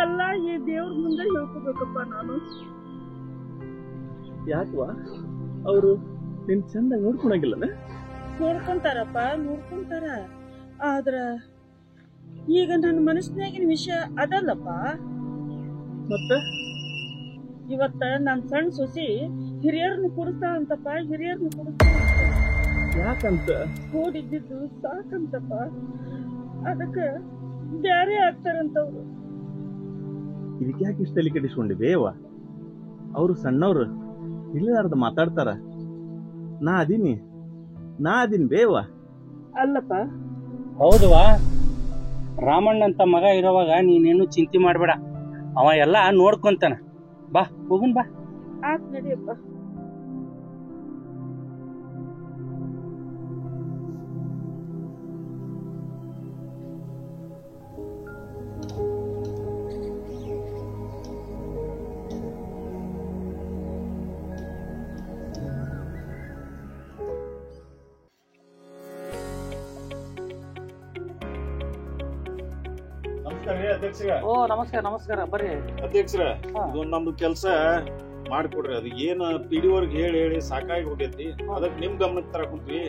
ಎಲ್ಲ ಈ ದೇವ್ರ ಮುಂದೆ ಹೇಳ್ಕೋಬೇಕಪ್ಪ ನಾನು. ಯಾಕವ್ವ ಅವರು ನಿನ್ ಚಂದ ನೋಡ್ಕೊಳಂಗಿಲ್ಲನ? ನೋಡ್ಕೊಂತಾರಪ್ಪ, ನೋಡ್ಕೊಂತಾರ. ಆದ್ರ ಈಗ ನನ್ನ ಮನಸ್ಸಿನಾಗಿನ ವಿಷಯ ಅದಲ್ಲಪ್ಪ. ಮತ್ತೆ ಇವತ್ತ ನನ್ ಸಣ್ಣ ಸೊಸಿ ಹಿರಿಯರ್ನ ಕುಡಿಸ್ತಾಳಂತಪ್ಪ, ಹಿರಿಯರ್ನ ಕುಡಿಸ್ತಾಳಂತ. ಯಾಕಂತ? ಕೂಡಿದ್ದು ಸಾಕಂತಪ್ಪ, ಅದಕ್ಕ ಬ್ಯಾರೆ ಆಗ್ತಾರಂತವ್ರು. ಇದಕ್ಕೆ ಯಾಕೆ ಇಷ್ಟ ತಲೆ ಕೆಡಿಸ್ಕೊಂಡಿದ್ದೆ ಯವ್ವ? ಅವರು ಸಣ್ಣವ್ರು ಇಲ್ಲದಾರ್ದ ಮಾತಾಡ್ತಾರ. ನಾ ಅದೀನಿ ಬೇವ. ಅಲ್ಲಪ್ಪ ಹೌದವಾ, ರಾಮಣ್ಣಂತ ಮಗ ಇರೋವಾಗ ನೀನೇನು ಚಿಂತೆ ಮಾಡ್ಬೇಡ, ಅವ ಎಲ್ಲ ನೋಡ್ಕೊಂತಾನ. ಬಾ ಹೋಗುನ್ ಬಾ. ಆತ್ ನಡಿಯಪ್ಪ. ಓ ನಮಸ್ಕಾರ ನಮಸ್ಕಾರ, ಬರ್ರಿ ಅಧ್ಯಕ್ಷರ. ಇದೊಂದ್ ನಮ್ದು ಕೆಲ್ಸ ಮಾಡ್ಕೊಡ್ರಿ. ಅದು ಏನ್ ಪಿಡಿಯೋರ್ಗ್ ಹೇಳಿ ಸಾಕಾಗಿ ಹೋಗೈತಿ. ಅದಕ್ ನಿಮ್ ಗಮನಕ್ಕೆ ತರಕುಂತ್ವಿ,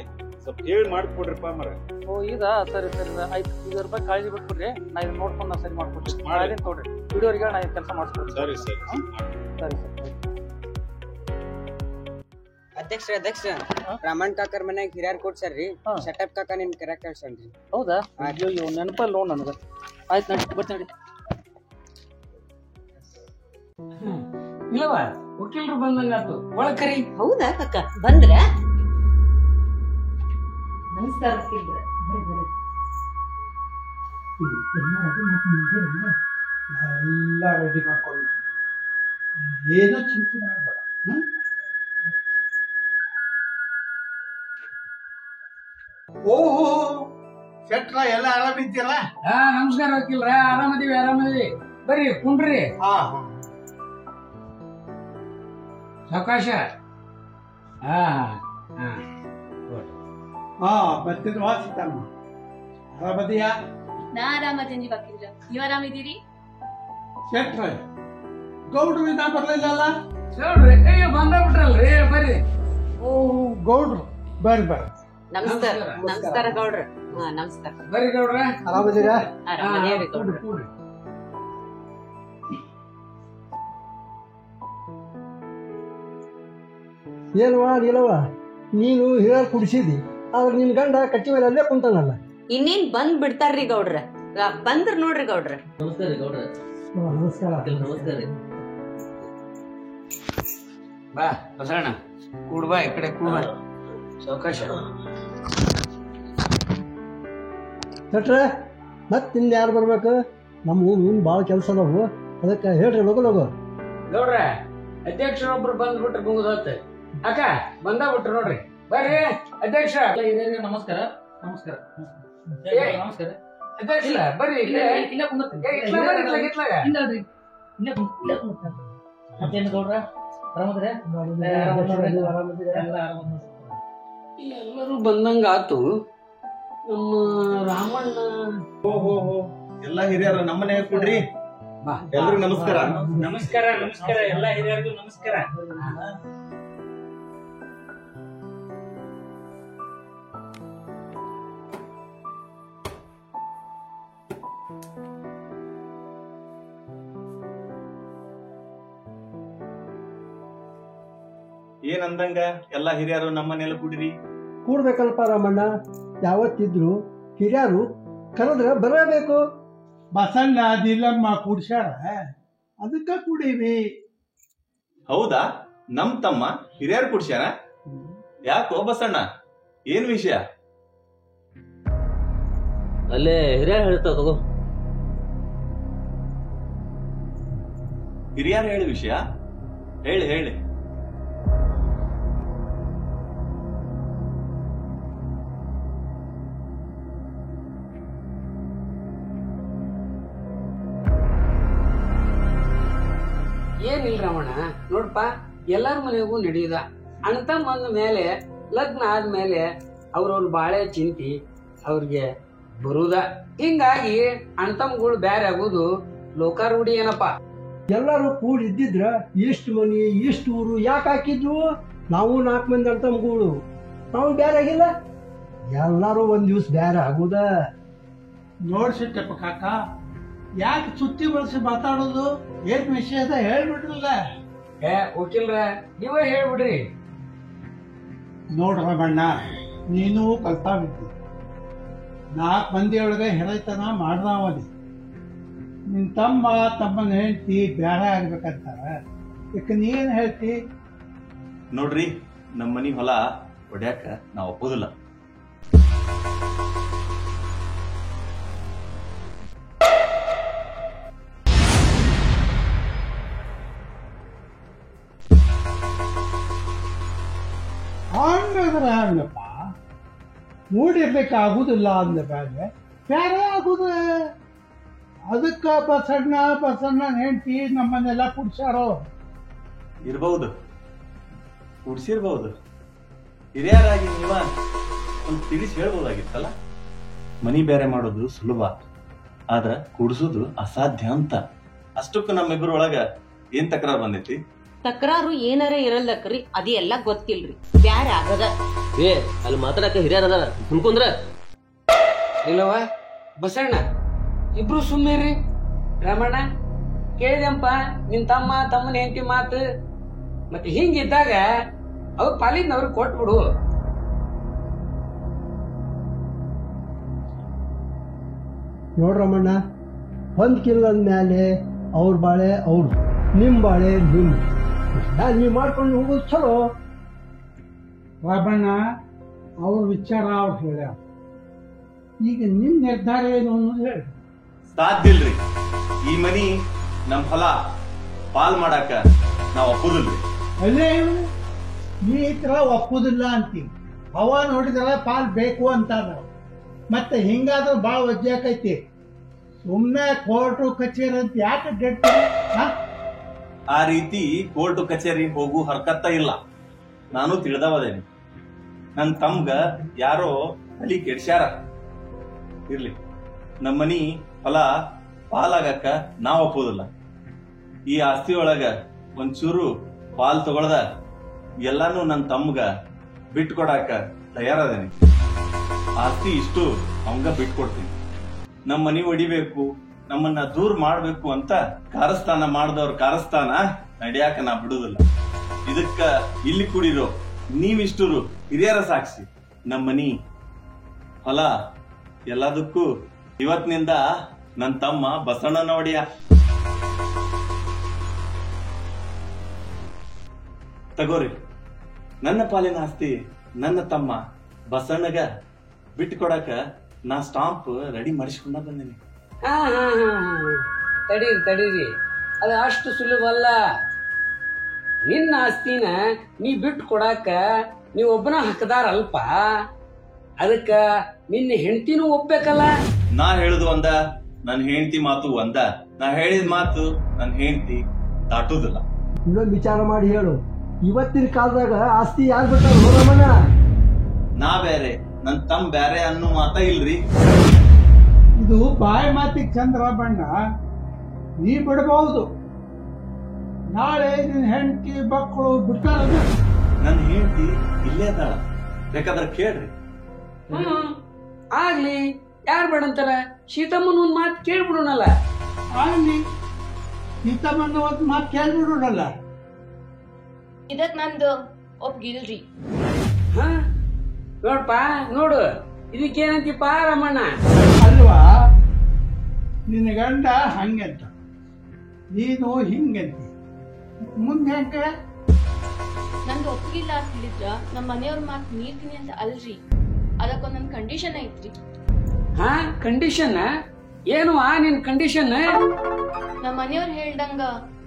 ಸ್ವಲ್ಪ ಹೇಳಿ ಮಾಡ್ಕೊಡ್ರಿಪ್ಪ ಮರ. ಓ ಈಗ ಸರಿ ಆಯ್ತು. 5 ರೂಪಾಯಿ ಕಾಳಜಿ ಬಿಟ್ಬಿಡ್ರಿ, ನಾ ಇದನ್ನ ನೋಡ್ಕೊಂಡು ನಾ ಸರಿ ಮಾಡ್ಕೊಡ್ತೀನಿ. ತೋಡ್ರಿ ವಿಡಿಯೋರಿಗೆ ನಾ ಕೆಲಸ ಮಾಡಿಸ್ಕೊಡ್ತೀನಿ. ಸರಿ ಸರಿ ಸರಿ ಸರಿ. ಅಧ್ಯಕ್ಷ ರಾಮಣ್ಣ ಕಾಕರ್ ಮನ್ಯಾಗ ಹಿರಿಯರ್ ಕೊಡ್ಸಾರ್ರಿ. ಶಟಪ್ ಕಾಕ ನಿಮ್ ಕರೆ ಕಳ್ಸನ್ರಿ. ಹೌದಾ? ಅಯ್ಯೋ ನೆನಪಲ್ಲ ನೋಡ್ ನನಗ. ಆಯ್ತು ನಡಿ, ಬರ್ತೀನಿ. ಇಲ್ಲವ ವಕೀಲರು ಬಂದಂಗಾತು, ಒಳಗ್ ಕರಿ. ಹೌದಾ ಕಾಕ ಬಂದ್ರ? ನಮಸ್ಕಾರ ವಕೀಲ್ರ. ಎಲ್ಲ ರೆಡಿ ಮಾಡ್ಕೊಂಡು ಏನೋ ಚಿಂತೆ ಮಾಡಬೇಡ. ಓಹೋ ಶೆಟ್ರ ಎಲ್ಲ ಆರಾಮಿದ್ದೀರಾ? ನಮಸ್ಕಾರ ವಕೀಲ್ರ, ಆರಾಮದೀವಿ. ಬರ್ರಿ ಕುಂಡ್ರಿ. ಸಾವಕಾಶ. ಬರ್ತಿದ್ರು ವಾಸಿತಮ್ಮ, ಆರಾಮದಿಯಾ? ನಾ ಆರಾಮದೀನಿ ವಕೀಲ್ರ, ನೀವ್ ಆರಾಮಿದ್ದೀರಿ? ಶೆಟ್ರ ಗೌಡ್ರು ಇನ್ನ ಬರ್ಲಿಲ್ಲಲ್ಲ? ಬಂದ್ಬಿಟ್ರಲ್ರಿ, ಬರ್ರಿ. ಓ ಗೌಡ್ರು ಬರ್ರಿ. ನಮಸ್ಕಾರ ಗೌಡ್ರ. ನಮಸ್ಕಾರ. ಬರ್ರಿ ಗೌಡ್ರ. ಆರಾಮದಿರಾ? ಆರಾಮದೇವ್ರಿ ಗೌಡ್ರ. ಏನು ಮಾಡಿಲ್ಲವ, ನೀನು ಹಿರಿಯರ್ ಕುಡಿಸಿದಿ, ಆದ್ರೆ ನಿನ್ ಗಂಡ ಕಟ್ಟಿ ಮೇಲೆ ಅಲ್ಲೇ ಕುಂತಾನಲ್ಲ. ಇನ್ನೇನ್ ಬಂದ್ ಬಿಡ್ತಾರ್ರಿ ಗೌಡ್ರ. ಬಂದ್ರ ನೋಡ್ರಿ ಗೌಡ್ರ. ನಮಸ್ಕಾರ ರೀ ಗೌಡ್ರ. ನಮಸ್ಕಾರ. ನಮಸ್ಕಾರ ರೀ. ಬಾ ಬಸಣ್ಣ, ಕೂಡ್ ಬಾ, ಈ ಕಡೆ ಕೂಡ್ ಬಾ. ಸಾವಕಾಶ. ಶೆಟ್ರೆ ಮತ್ತಿನ್ ಯಾರು ಬರ್ಬೇಕು? ನಮ್ಮ ಊರು ಭಾಳ ಕೆಲಸ ಅದಾವು, ಅದಕ್ಕೆ ಹೇಳ್ರಿ ಲಗು. ಗೌಡ್ರ ಅಧ್ಯಕ್ಷರೊಬ್ರು ಬಂದ್ಬಿಟ್ರೆ ಮುಗಿದೋತ್. ಅಕ್ಕ ಬಂದಾಗ್ಬಿಟ್ರು ನೋಡ್ರಿ. ಬರ್ರಿ ಅಧ್ಯಕ್ಷ. ನಮಸ್ಕಾರ ನಮಸ್ಕಾರ ನಮಸ್ಕಾರ ಅಧ್ಯಕ್ಷ ಬರ್ರಿ. ಮತ್ತೇನು ಗೌಡ್ರ ಎಲ್ಲರೂ ಬಂದಂಗ ಆತು. ನಮ್ಮ ರಾಮಣ್ಣ ಎಲ್ಲ ಹಿರಿಯರು ನಮ್ಮನೆ ಕೊಡ್ರಿ. ಎಲ್ರಿಗೂ ನಮಸ್ಕಾರ. ನಮಸ್ಕಾರ ನಮಸ್ಕಾರ, ಎಲ್ಲ ಹಿರಿಯರಿಗೂ ನಮಸ್ಕಾರ. ಏನ್ ಅಂದಂಗ ಎಲ್ಲಾ ಹಿರಿಯರು ನಮ್ಮನೆಲ್ಲ ಕೂಡಿರಿ. ಕೂಡ್ಬೇಕಲ್ಪ ರಾಮಣ್ಣ, ಯಾವತ್ತಿದ್ರು ಹಿರಿಯರು ಕರೆದ್ರೆ ಬರಬೇಕು. ಬಸಣ್ಣ ದಿಲ್ಲಮ್ಮ ಕುಡ್ಸ್ಯಾರ, ಅದಕ್ಕ ಕುಡೀವಿ. ಹೌದಾ? ನಮ್ ತಮ್ಮ ಹಿರಿಯರು ಕುಡ್ಸ್ಯಾರ? ಯಾಕೋ ಬಸಣ್ಣ, ಏನ್ ವಿಷಯ? ಅಲ್ಲೇ ಹಿರಿಯರ್ ಹೇಳ್ತಾವ ತಗೋ. ಹಿರಿಯರು ಹೇಳಿ ವಿಷಯ ಹೇಳಿ ಹೇಳಿ. ಏನಿಲ್ಲ ರಮಣ, ನೋಡ್ಪ ಎಲ್ಲಾರ ಮನೆಗೂ ನಡೆಯುದ. ಅಣ್ತಮ್ಮ ಅಂದ ಮೇಲೆ ಲಗ್ನ ಆದ್ಮೇಲೆ ಅವ್ರವ್ರ ಬಾಳೆ ಚಿಂತಿ ಅವ್ರಿಗೆ ಬರುದ. ಹಿಂಗಾಗಿ ಅಣ್ತಮ್ಗಳು ಬ್ಯಾರೆ ಆಗುದು ಲೋಕಾರೂಢಿ ಏನಪ್ಪ. ಎಲ್ಲರೂ ಕೂಡಿದ್ದಿದ್ರ ಇಷ್ಟು ಮನಿ ಇಷ್ಟು ಊರು ಯಾಕೆ ಹಾಕಿದ್ವು? ನಾವು 4 ಮಂದಿ ಅಣ್ತಮ್ಗಳು, ನಾವು ಬ್ಯಾರೆ ಆಗಿಲ್ಲ. ಎಲ್ಲಾರು ಒಂದ್ ದಿವ್ಸ ಬ್ಯಾರೆ ಆಗುದ. ನೋಡ್ಸಿಟ್ಟಪ್ಪ ಕಾಕ, ಯಾಕೆ ಸುತ್ತಿ ಬಳಸಿ ಮಾತಾಡೋದು? ಏನ್ ವಿಷಯ ಅದ ಹೇಳ್ಬಿಡ್ರಲ್ಲ. ವಕೀಲ್ರ ನೀವೇ ಹೇಳ್ಬಿಡ್ರಿ. ನೋಡ್ರ ಬಣ್ಣ, ನೀನು ಕಲ್ತಾಬಿದ್ದಿ. 4 ಮಂದಿಯೊಳಗೆ ಹೆರೈತನ ಮಾಡ್ದಾವದಿ. ನಿನ್ ತಮ್ಮನ ಹೆಂಡತಿ ಬ್ಯಾರೆ ಆಗ್ಬೇಕಂತಾರ. ಈಗ ನೀನ್ ಹೇಳ್ತಿ? ನೋಡ್ರಿ, ನಮ್ಮ ಮನಿ ಹೊಲ ಹೊಡ್ಯಾಕ ನಾವ್ ಒಪ್ಪೋದಿಲ್ಲ. ಹಂಗಾದ್ರೆ ಹಂಗಪ್ಪ, ಮೂಡಿರ್ಲಿಕ್ಕಾಗುದಿಲ್ಲ ಅಂದ ಬ್ಯಾರೆ ಬ್ಯಾರೆ ಆಗುದ. ಅದಕ್ಕ ಬಸಣ್ಣ ಹೆಂಡತಿ ನಮ್ಮನ್ನೆಲ್ಲ ಕುಡ್ಸ್ಯಾರೋ. ಇರ್ಬಹುದು, ಕುಡ್ಸಿರ್ಬಹುದು. ಹಿರಿಯರಾಗಿ ನೀವ ಒಂದ್ ತಿಳಿಸಿ ಹೇಳ್ಬೋದಾಗಿತ್ತಲ್ಲ. ಮನಿ ಬೇರೆ ಮಾಡೋದು ಸುಲಭ, ಆದ್ರ ಕುಡ್ಸೋದು ಅಸಾಧ್ಯ ಅಂತ. ಅಷ್ಟಕ್ಕೂ ನಮ್ಮಿಬ್ಬರೊಳಗ ಏನ್ ತಕರಾರು ಬಂದೈತಿ? ತಕರಾರು ಏನಾರ ಇರಲ್ಲಕ್ರಿ, ಅದು ಎಲ್ಲ ಗೊತ್ತಿಲ್ರಿ, ಬ್ಯಾರೆ ಆಗದ. ಏ ಅಲ್ಲಿ ಮಾತಾಡಕ ಹಿರಿಯರ್ ಅದಾರ, ಸುಮ್ಕೊಂದ್ರ. ಇಲ್ಲವ ಬಸಣ್ಣ, ಇಬ್ರು ಸುಮ್ಮಿರಿ. ರಮಣ್ಣ ಕೇಳಿದೆಂಪ ನಿನ್ ತಮ್ಮನ ಹೆಂಡತಿ ಮಾತು. ಮತ್ತೆ ಹಿಂಗಿದ್ದಾಗ ಅವ್ರ ಪಾಲಿನ ಅವ್ರಿಗೆ ಕೊಟ್ಬಿಡು. ನೋಡ್ರಮ್ಮಣ್ಣ, ಹೊಂದ್ಕಿಲ್ಲದ ಮ್ಯಾಲೆ ಅವ್ರ ಬಾಳೆ ಅವ್ರು, ನಿಮ್ ಬಾಳೆ ನಿಮ್. ನೀವ್ ಮಾಡ್ಕೊಂಡು ಹೋಗೋದು ಚಲೋ. ರಾಮಣ್ಣ ಅವ್ರ ವಿಚಾರ ಅವ್ರು ಹೇಳ್ಯಾರ. ಈಗ ನಿನ್ ನಿರ್ಧಾರ ಏನು ಅನ್ನೋದು ಹೇಳಿ. ಸಾಧ್ಯ ಇಲ್ರಿ. ಈ ಮನಿ ನಮ್ ಹೊಲ ಪಾಲ್ ಮಾಡಾಕ ನಾವ್ ಒಪ್ಪುದಿಲ್ರಿ. ಅಲ್ಲೇ ನೀ ಈ ತರ ಒಪ್ಪುದಿಲ್ಲ ಅಂತೀವಿ. ಅವ ನೋಡಿದ್ರ ಪಾಲ್ ಬೇಕು ಅಂತಾರ. ಮತ್ತೆ ಹಿಂಗಾದ್ರೂ ಬಾಳ ವಜ್ಜೆ ಆಕೈತಿ. ಸುಮ್ನೆ ಕೋರ್ಟು ಕಚೇರಿ ಅಂತ ಯಾಕೆ ಗೆಟ್ಟ? ಆ ರೀತಿ ಕೋರ್ಟು ಕಚೇರಿ ಹೋಗು ಹರ್ಕತ್ತ ಇಲ್ಲ. ನಾನು ತಿಳಿದವದೇನಿ. ನನ್ ತಮ್ಗ ಯಾರೋ ತಲಿ ಕೆಡ್ಸ್ಯಾರ. ಇರ್ಲಿ, ನಮ್ಮನಿ ಹೊಲ ಪಾಲಾಗಕ್ಕ ನಾವ್ ಒಪ್ಪೋದಿಲ್ಲ. ಈ ಆಸ್ತಿ ಒಳಗ ಒಂಚೂರು ಪಾಲ್ ತಗೊಳ್ದ ಎಲ್ಲಾನು ನನ್ ತಮ್ಗ ಬಿಟ್ಕೊಡಾಕ ತಯಾರದೇನಿ. ಆಸ್ತಿ ಇಷ್ಟು ಅವಂಗ ಬಿಟ್ಕೊಡ್ತೀನಿ. ನಮ್ಮ ಮನಿ ಹೊಡಿಬೇಕು, ನಮ್ಮನ್ನ ದೂರ ಮಾಡ್ಬೇಕು ಅಂತ ಕಾರಸ್ಥಾನ ಮಾಡಿದವ್ರ ಕಾರಸ್ಥಾನ ನಡಿಯಾಕ ನಾ ಬಿಡುದಿಲ್ಲ. ಇದಕ್ಕ ಇಲ್ಲಿ ಕುಡಿರೋ ನೀವಿಷ್ಟರು ಹಿರಿಯರ ಸಾಕ್ಷಿ. ನಮ್ಮನಿ ಹೊಲ ಎಲ್ಲದಕ್ಕೂ ಇವತ್ತಿನಿಂದ ನನ್ ತಮ್ಮ ಬಸಣ್ಣನ ಒಡೆಯ. ತಗೋರಿ, ನನ್ನ ಪಾಲಿನ ಆಸ್ತಿ ನನ್ನ ತಮ್ಮ ಬಸಣ್ಣಗ ಬಿಟ್ಟು ಕೊಡಾಕ ನಾ ಸ್ಟಾಂಪ್ ರೆಡಿ ಮಾಡಿಸ್ಕೊಂಡ ಬಂದೇನಿ. ತಡೀರಿ, ಅದು ಅಷ್ಟು ಸುಲಭ ಅಲ್ಲ. ನಿನ್ನ ಆಸ್ತಿನ ನೀ ಬಿಟ್ಟು ಕೊಡಾಕ ನೀವ್ ಒಬ್ಬನ ಹಕ್ಕದಾರ ಅಲ್ಪ. ಅದಕ್ಕ ನಿನ್ನ ಹೆಂಡತಿನೂ ಒಪ್ಬೇಕಲ್ಲ. ನಾ ಹೇಳುದು ಒಂದ, ನನ್ ಹೆಂಡತಿ ಮಾತು ಒಂದ. ನಾ ಹೇಳಿದ ಮಾತು ನನ್ ಹೆಂಡತಿ ದಾಟುದಿಲ್ಲ. ಇನ್ನೊಂದು ವಿಚಾರ ಮಾಡಿ ಹೇಳು, ಇವತ್ತಿನ ಕಾಲದಾಗ ಆಸ್ತಿ ಯಾರು ಬಿಟ್ಟಾರ ರಮಣ್ಣ? ನಾ ಬೇರೆ ನನ್ ತಮ್ಮ ಬೇರೆ ಅನ್ನೋ ಮಾತ ಇಲ್ರಿ. ಇದು ಬಾಯಿ ಮಾತಿಗೆ ಚಂದ್ರ ಬಣ್ಣ, ನೀ ಬಿಡಬಹುದು. ನಾಳೆ ನಿನ್ ಹೆಂಡತಿ ಮಕ್ಕಳು ಬಿಡ್ತಾರ. ನನ್ ಹೆಂಡತಿ ಇಲ್ಲೇ ಅದಾಳ, ಬೇಕಾದ್ರೆ ಕೇಳ್ರಿ. ಆಗ್ಲಿ, ಯಾರು ಬೇಡಂತಾರ? ಸೀತಮ್ಮನ ಒಂದ್ ಮಾತು ಕೇಳ್ಬಿಡೋಣಲ್ಲ. ಆಗ್ಲಿ, ಸೀತಮ್ಮನ ಒಂದ್ ಮಾತು ಕೇಳ್ಬಿಡೋಣಲ್ಲ. ಇದಕ್ ನಂದು ಒಪ್ಗಿಲ್ರಿ. ನೋಡ್ಪ ನೋಡು, ಇದಕ್ಕೇನಂತೀಪ ರಮಣ್ಣ? ಅಲ್ವಾ, ನಿನ್ನ ಗಂಡ ಹಂಗಂತ, ನೀನು ಹಿಂಗಂತ, ಮುಂದೆ ಹೆಂಗೆ? ನಂದು ಒಪ್ಗಿಲ್ಲ ಅಂತ ಹೇಳಿದ್ರ ನಮ್ಮ ಮನೆಯವ್ರ ಮಾತು ಮೀರ್ತೀನಿ ಅಂತ ಅಲ್ರಿ, ಅದಕ್ಕೊಂದೊಂದ್ ಕಂಡೀಷನ್ ಐತ್ರಿ. ಹಾ, ಕಂಡೀಷನ್ ಏನು? ನಿನ್ ಕಂಡೀಷನ್? ನಮ್ಮ ಮನೆಯವ್ರ ಹೇಳ್ದಂಗ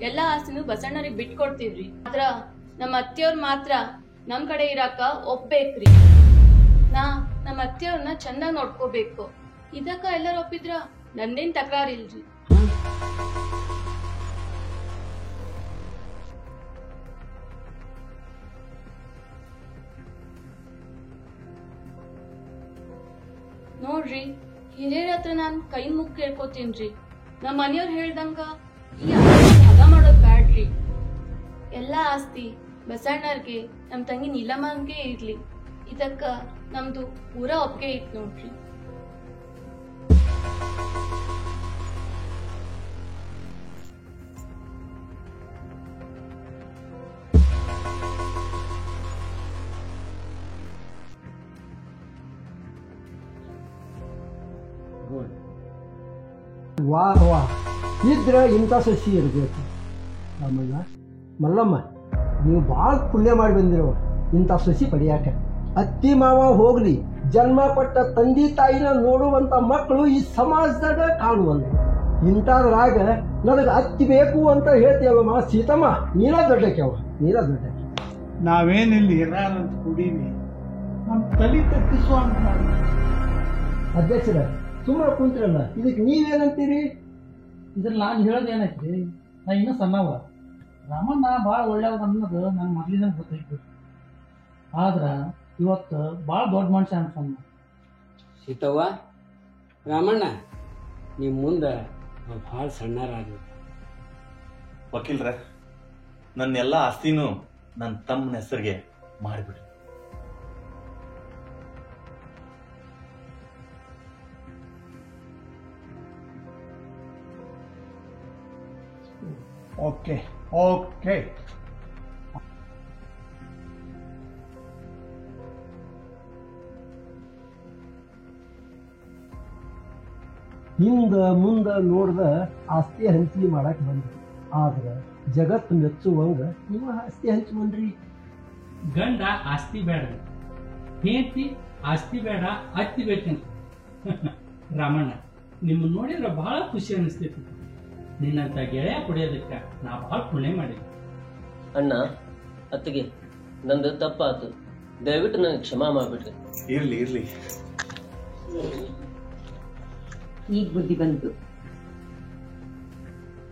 ಎಲ್ಲಾ ಆಸ್ತಿನೂ ಬಸಣ್ಣರಿಗೆ ಬಿಟ್ಕೊಡ್ತೀವ್ರಿ. ಆದ್ರ ನಮ್ಮ ಅತ್ತೆಯವ್ರ ಮಾತ್ರ ನಮ್ ಕಡೆ ಇರಾಕ ಒಪ್ಬೇಕ್ರಿ. ನಮ್ಮ ಅತ್ತೆಯವ್ರನ್ನ ಚಂದಾಗ್ ನೋಡ್ಕೋಬೇಕು. ಇದಕ್ಕ ಎಲ್ಲರೂ ಒಪ್ಪಿದ್ರ ನಂದೇನ್ ತಕರಾರಿಲ್ರಿ. ನೋಡ್ರಿ, ಹಿರಿಯರ ಹತ್ರ ನಾನ್ ಕೈ ಮುಗ್ ಕೇಳ್ಕೊತೀನ್ರಿ. ನಮ್ಮ ಮನೆಯವ್ರು ಹೇಳ್ದಂಗ ಈ ಭಾಗ ಮಾಡೋದ್ ಬ್ಯಾಡ್ರಿ. ಎಲ್ಲಾ ಆಸ್ತಿ ಬಸಣ್ಣರ್ಗೆ, ನಮ್ ತಂಗಿ ನೀಲಮ್ಮನ್ಗೆ ಇರ್ಲಿ. ಇದಕ್ಕ ನಮ್ದು ಪೂರಾ ಒಪ್ಪಿಗೆ ಐತ್ ನೋಡ್ರಿ. ವಾ ವಾ, ಇದ್ರ ಇಂಥ ಸಸಿ ಇರಬೇಕು. ರಾಮಣ್ಣ, ಮಲ್ಲಮ್ಮ, ನೀವು ಭಾಳ ಪುಣ್ಯ ಮಾಡಿ ಬಂದಿರೋ ಇಂಥ ಸಸಿ ಪಡೆಯಾಕ. ಅತ್ತಿ ಮಾವ ಹೋಗ್ಲಿ, ಜನ್ಮ ಕೊಟ್ಟ ತಂದೆ ತಾಯಿನ ನೋಡುವಂತ ಮಕ್ಕಳು ಈ ಸಮಾಜದಾಗ ಕಾಣುವಲ್ಲ. ಇಂಥದ್ರಾಗ ನನಗೆ ಅತ್ತಿ ಬೇಕು ಅಂತ ಹೇಳ್ತೀವಮ್ಮ ಸೀತಮ್ಮ. ನೀನ ದೊಡ್ಡಕ್ಯವ, ನೀನ ದೊಡ್ಡಕ್ಕೆ. ನಾವೇನಿಲ್ಲಿ ಇರಾರಂತ ಕುಡೀವಿ, ನಮ್ ತಲೆ ತಪ್ಪಿಸುವ ಅಂತ ಮಾಡಿ. ಅಧ್ಯಕ್ಷರ ಸುಮ್ಮನೆ ಕುಂತ್ರಲ್ಲ, ಇದಕ್ಕೆ ನೀವೇನಂತೀರಿ? ಇದ್ರಲ್ಲಿ ನಾನು ಹೇಳೋದು ಏನೈತಿ, ನಾ ಇನ್ನೂ ಸಣ್ಣವ. ರಾಮಣ್ಣ ಭಾಳ ಒಳ್ಳೆಯವ ಅನ್ನೋದು ನಂಗೆ ಮೊದಲಿಂದ ಗೊತ್ತೈತಿ. ಆದ್ರ ಇವತ್ತು ಭಾಳ ದೊಡ್ಡ ಮನುಷ್ಯ ಅನ್ಸಣ್ಣ. ಸೀತವ್ವ, ರಾಮಣ್ಣ, ನಿಮ್ಮ ಮುಂದೆ ನಾವು ಭಾಳ ಸಣ್ಣರಾಗ. ವಕೀಲ್ರ, ನನ್ನೆಲ್ಲ ಆಸ್ತಿನೂ ನನ್ನ ತಮ್ಮನ ಹೆಸರಿಗೆ ಮಾಡಿಬಿಡ್ರಿ. Okay okay. ಹಿಂದ ಮುಂದ ನೋಡ್ದ ಆಸ್ತಿ ಹಂಚಿಕೆ ಮಾಡಕ್ ಬಂದ್ರಿ. ಆದ್ರ ಜಗತ್ತು ಮೆಚ್ಚುವಂಗ ನೀವು ಆಸ್ತಿ ಹಂಚ್ಕೊಂಡ್ರಿ. ಗಂಡ ಆಸ್ತಿ ಬೇಡ, ಹೆಂಡತಿ ಆಸ್ತಿ ಬೇಡ, ಅತ್ತಿ ಬೇಕಂತ. ರಾಮಣ್ಣ, ನಿಮ್ಮನ್ನ ನೋಡಿದ್ರೆ ಬಹಳ ಖುಷಿ ಅನಿಸ್ತೈತಿ. ನಿನ್ನಂತ ಗೆಳೆಯ ಕುಡಿಯೋದಕ್ಕೆ ನಾ ಬಹಳ ಪುಣ್ಯ ಮಾಡಿದ್ದೆ. ಅಣ್ಣ, ಅತ್ತಿಗೆ, ನಂದು ತಪ್ಪಾತು, ದಯವಿಟ್ಟು ನನಗೆ ಕ್ಷಮಾ ಮಾಡ್ಬಿಟ್ರಿ. ಇರ್ಲಿ ಇರ್ಲಿ. ಈಗ ಬುದ್ಧಿ ಬಂತು.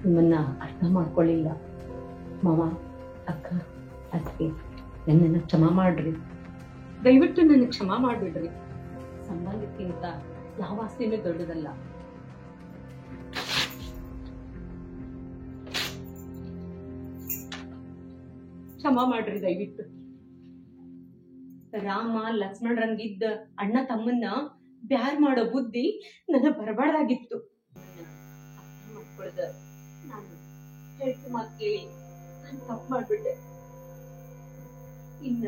ನಿಮ್ಮನ್ನ ಅರ್ಥ ಮಾಡ್ಕೊಳ್ಳಿಲ್ಲ. ಮಾವ, ಅಕ್ಕ, ಅತ್ತಿಗೆ, ನನ್ನನ್ನು ಕ್ಷಮಾ ಮಾಡ್ರಿ. ದಯವಿಟ್ಟು ನನಗೆ ಕ್ಷಮಾ ಮಾಡ್ಬಿಡ್ರಿ. ಸಂಬಂಧಕ್ಕಿಂತ ಯಾವ ಆಸ್ತಿನೂ ದೊಡ್ಡದಲ್ಲ. ಕ್ಷಮಾ ಮಾಡ್ರಿ ದಯವಿಟ್ಟು. ರಾಮ ಲಕ್ಷ್ಮಣರಂಗಿದ್ದ ಅಣ್ಣ ತಮ್ಮನ್ನ ಬ್ಯಾರ್ ಮಾಡೋ ಬುದ್ಧಿ ನನ್ನ ಬರಬಾರ್ದಾಗಿತ್ತು. ನಾನು ಹೇಳ್ತು ಮಾತು ಕೇಳಿ ನಾನು ತಪ್ಪು ಮಾಡ್ಬಿಟ್ಟೆ. ಇನ್ನ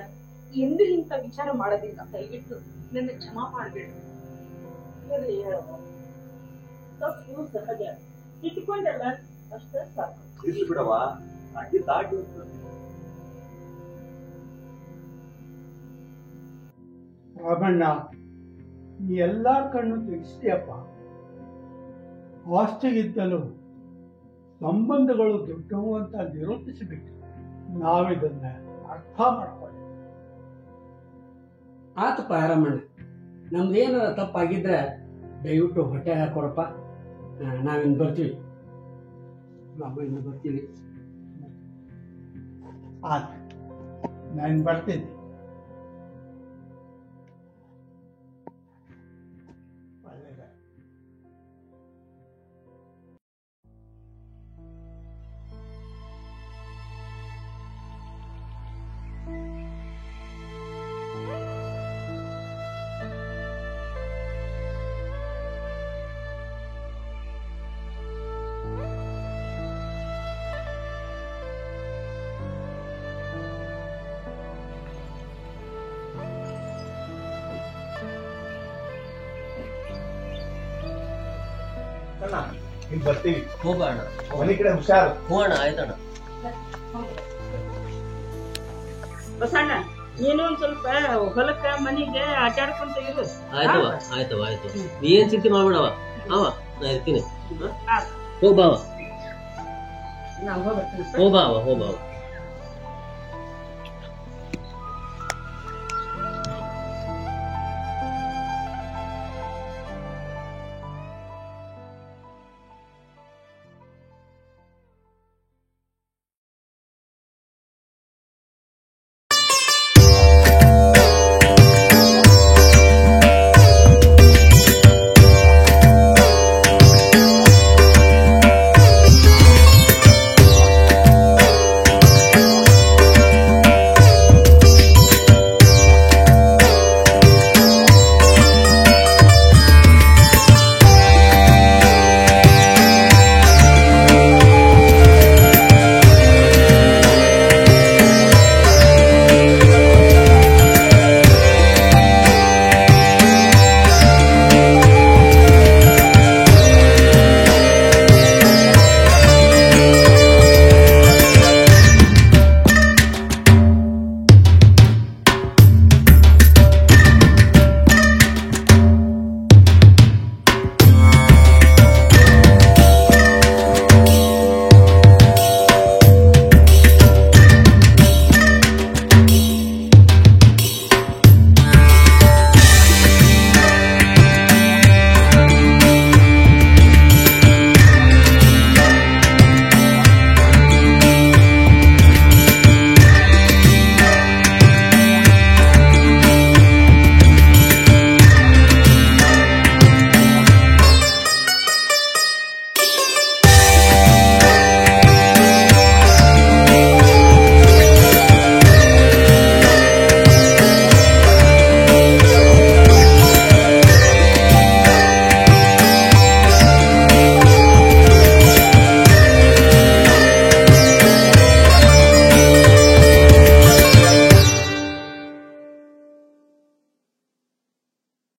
ಎಂದು ಇಂಥ ವಿಚಾರ ಮಾಡೋದಿಲ್ಲ. ದಯವಿಟ್ಟು ನನ್ನ ಕ್ಷಮಾ ಮಾಡ್ಬಿಡ್ರಿ. ತಪ್ಪು ಸಹಜ, ಇಟ್ಕೊಂಡಲ್ಲ ಅಷ್ಟೇ ಸಾಕು. ಇರ್ಲಿ ಬಿಡವಾ, ಆಗಿದ್ದಾಗಿ. ರಾಮಣ್ಣ, ಈ ಎಲ್ಲಾ ಕಣ್ಣು ತೆಗಿಸ್ತೀಯಪ್ಪ. ಆಸ್ತಿಗಿದ್ದಲು ಸಂಬಂಧಗಳು ದೊಡ್ಡವು ಅಂತ ನಿರೂಪಿಸಿಬಿಟ್ಟು ನಾವಿದನ್ನ ಅರ್ಥ ಮಾಡ್ಕೊಳ್ಳಿ. ಆತಪ್ಪ ರಾಮಣ್ಣ, ನಮ್ದೇನಾರ ತಪ್ಪಾಗಿದ್ರೆ ದಯವಿಟ್ಟು ಹೊಟ್ಟೆ ಹಾಕೊಡಪ್ಪ. ನಾವಿನ್ನು ಬರ್ತೀವಿ. ನಾವು ಇನ್ನು ಬರ್ತೀವಿ. ಆತ್ ನಾನು ಬರ್ತೀನಿ. ಈಗ ಬರ್ತೀವಿ. ಹೋಗ ಅಣ್ಣ. ಮನೆ ಕಡೆ ಹುಷಾರು. ಹ್ಞೂ ಅಣ್ಣ, ಆಯ್ತಣ್ಣ. ಬಸಣ್ಣ ನೀನು ಒಂದ್ ಸ್ವಲ್ಪ ಹೊಲಕ್ಕ ಮನಿಗೆ ಅಡ್ಡಾಡ್ಕೊಂತ ಇರು. ಆಯ್ತವ ಆಯ್ತವ ಆಯ್ತು. ನೀ ಏನ್ ಚಿಂತೆ ಮಾಡ್ಬೇಡವ. ಅವ ನಾ ಇರ್ತೀನಿ. ಹೋಗ್ ಬಾವ. ನಾ ಹೋಗ್ಬರ್ತೀನಿ. ಹೋಗ್ ಬಾವ ಹೋಗ್ ಬಾವ.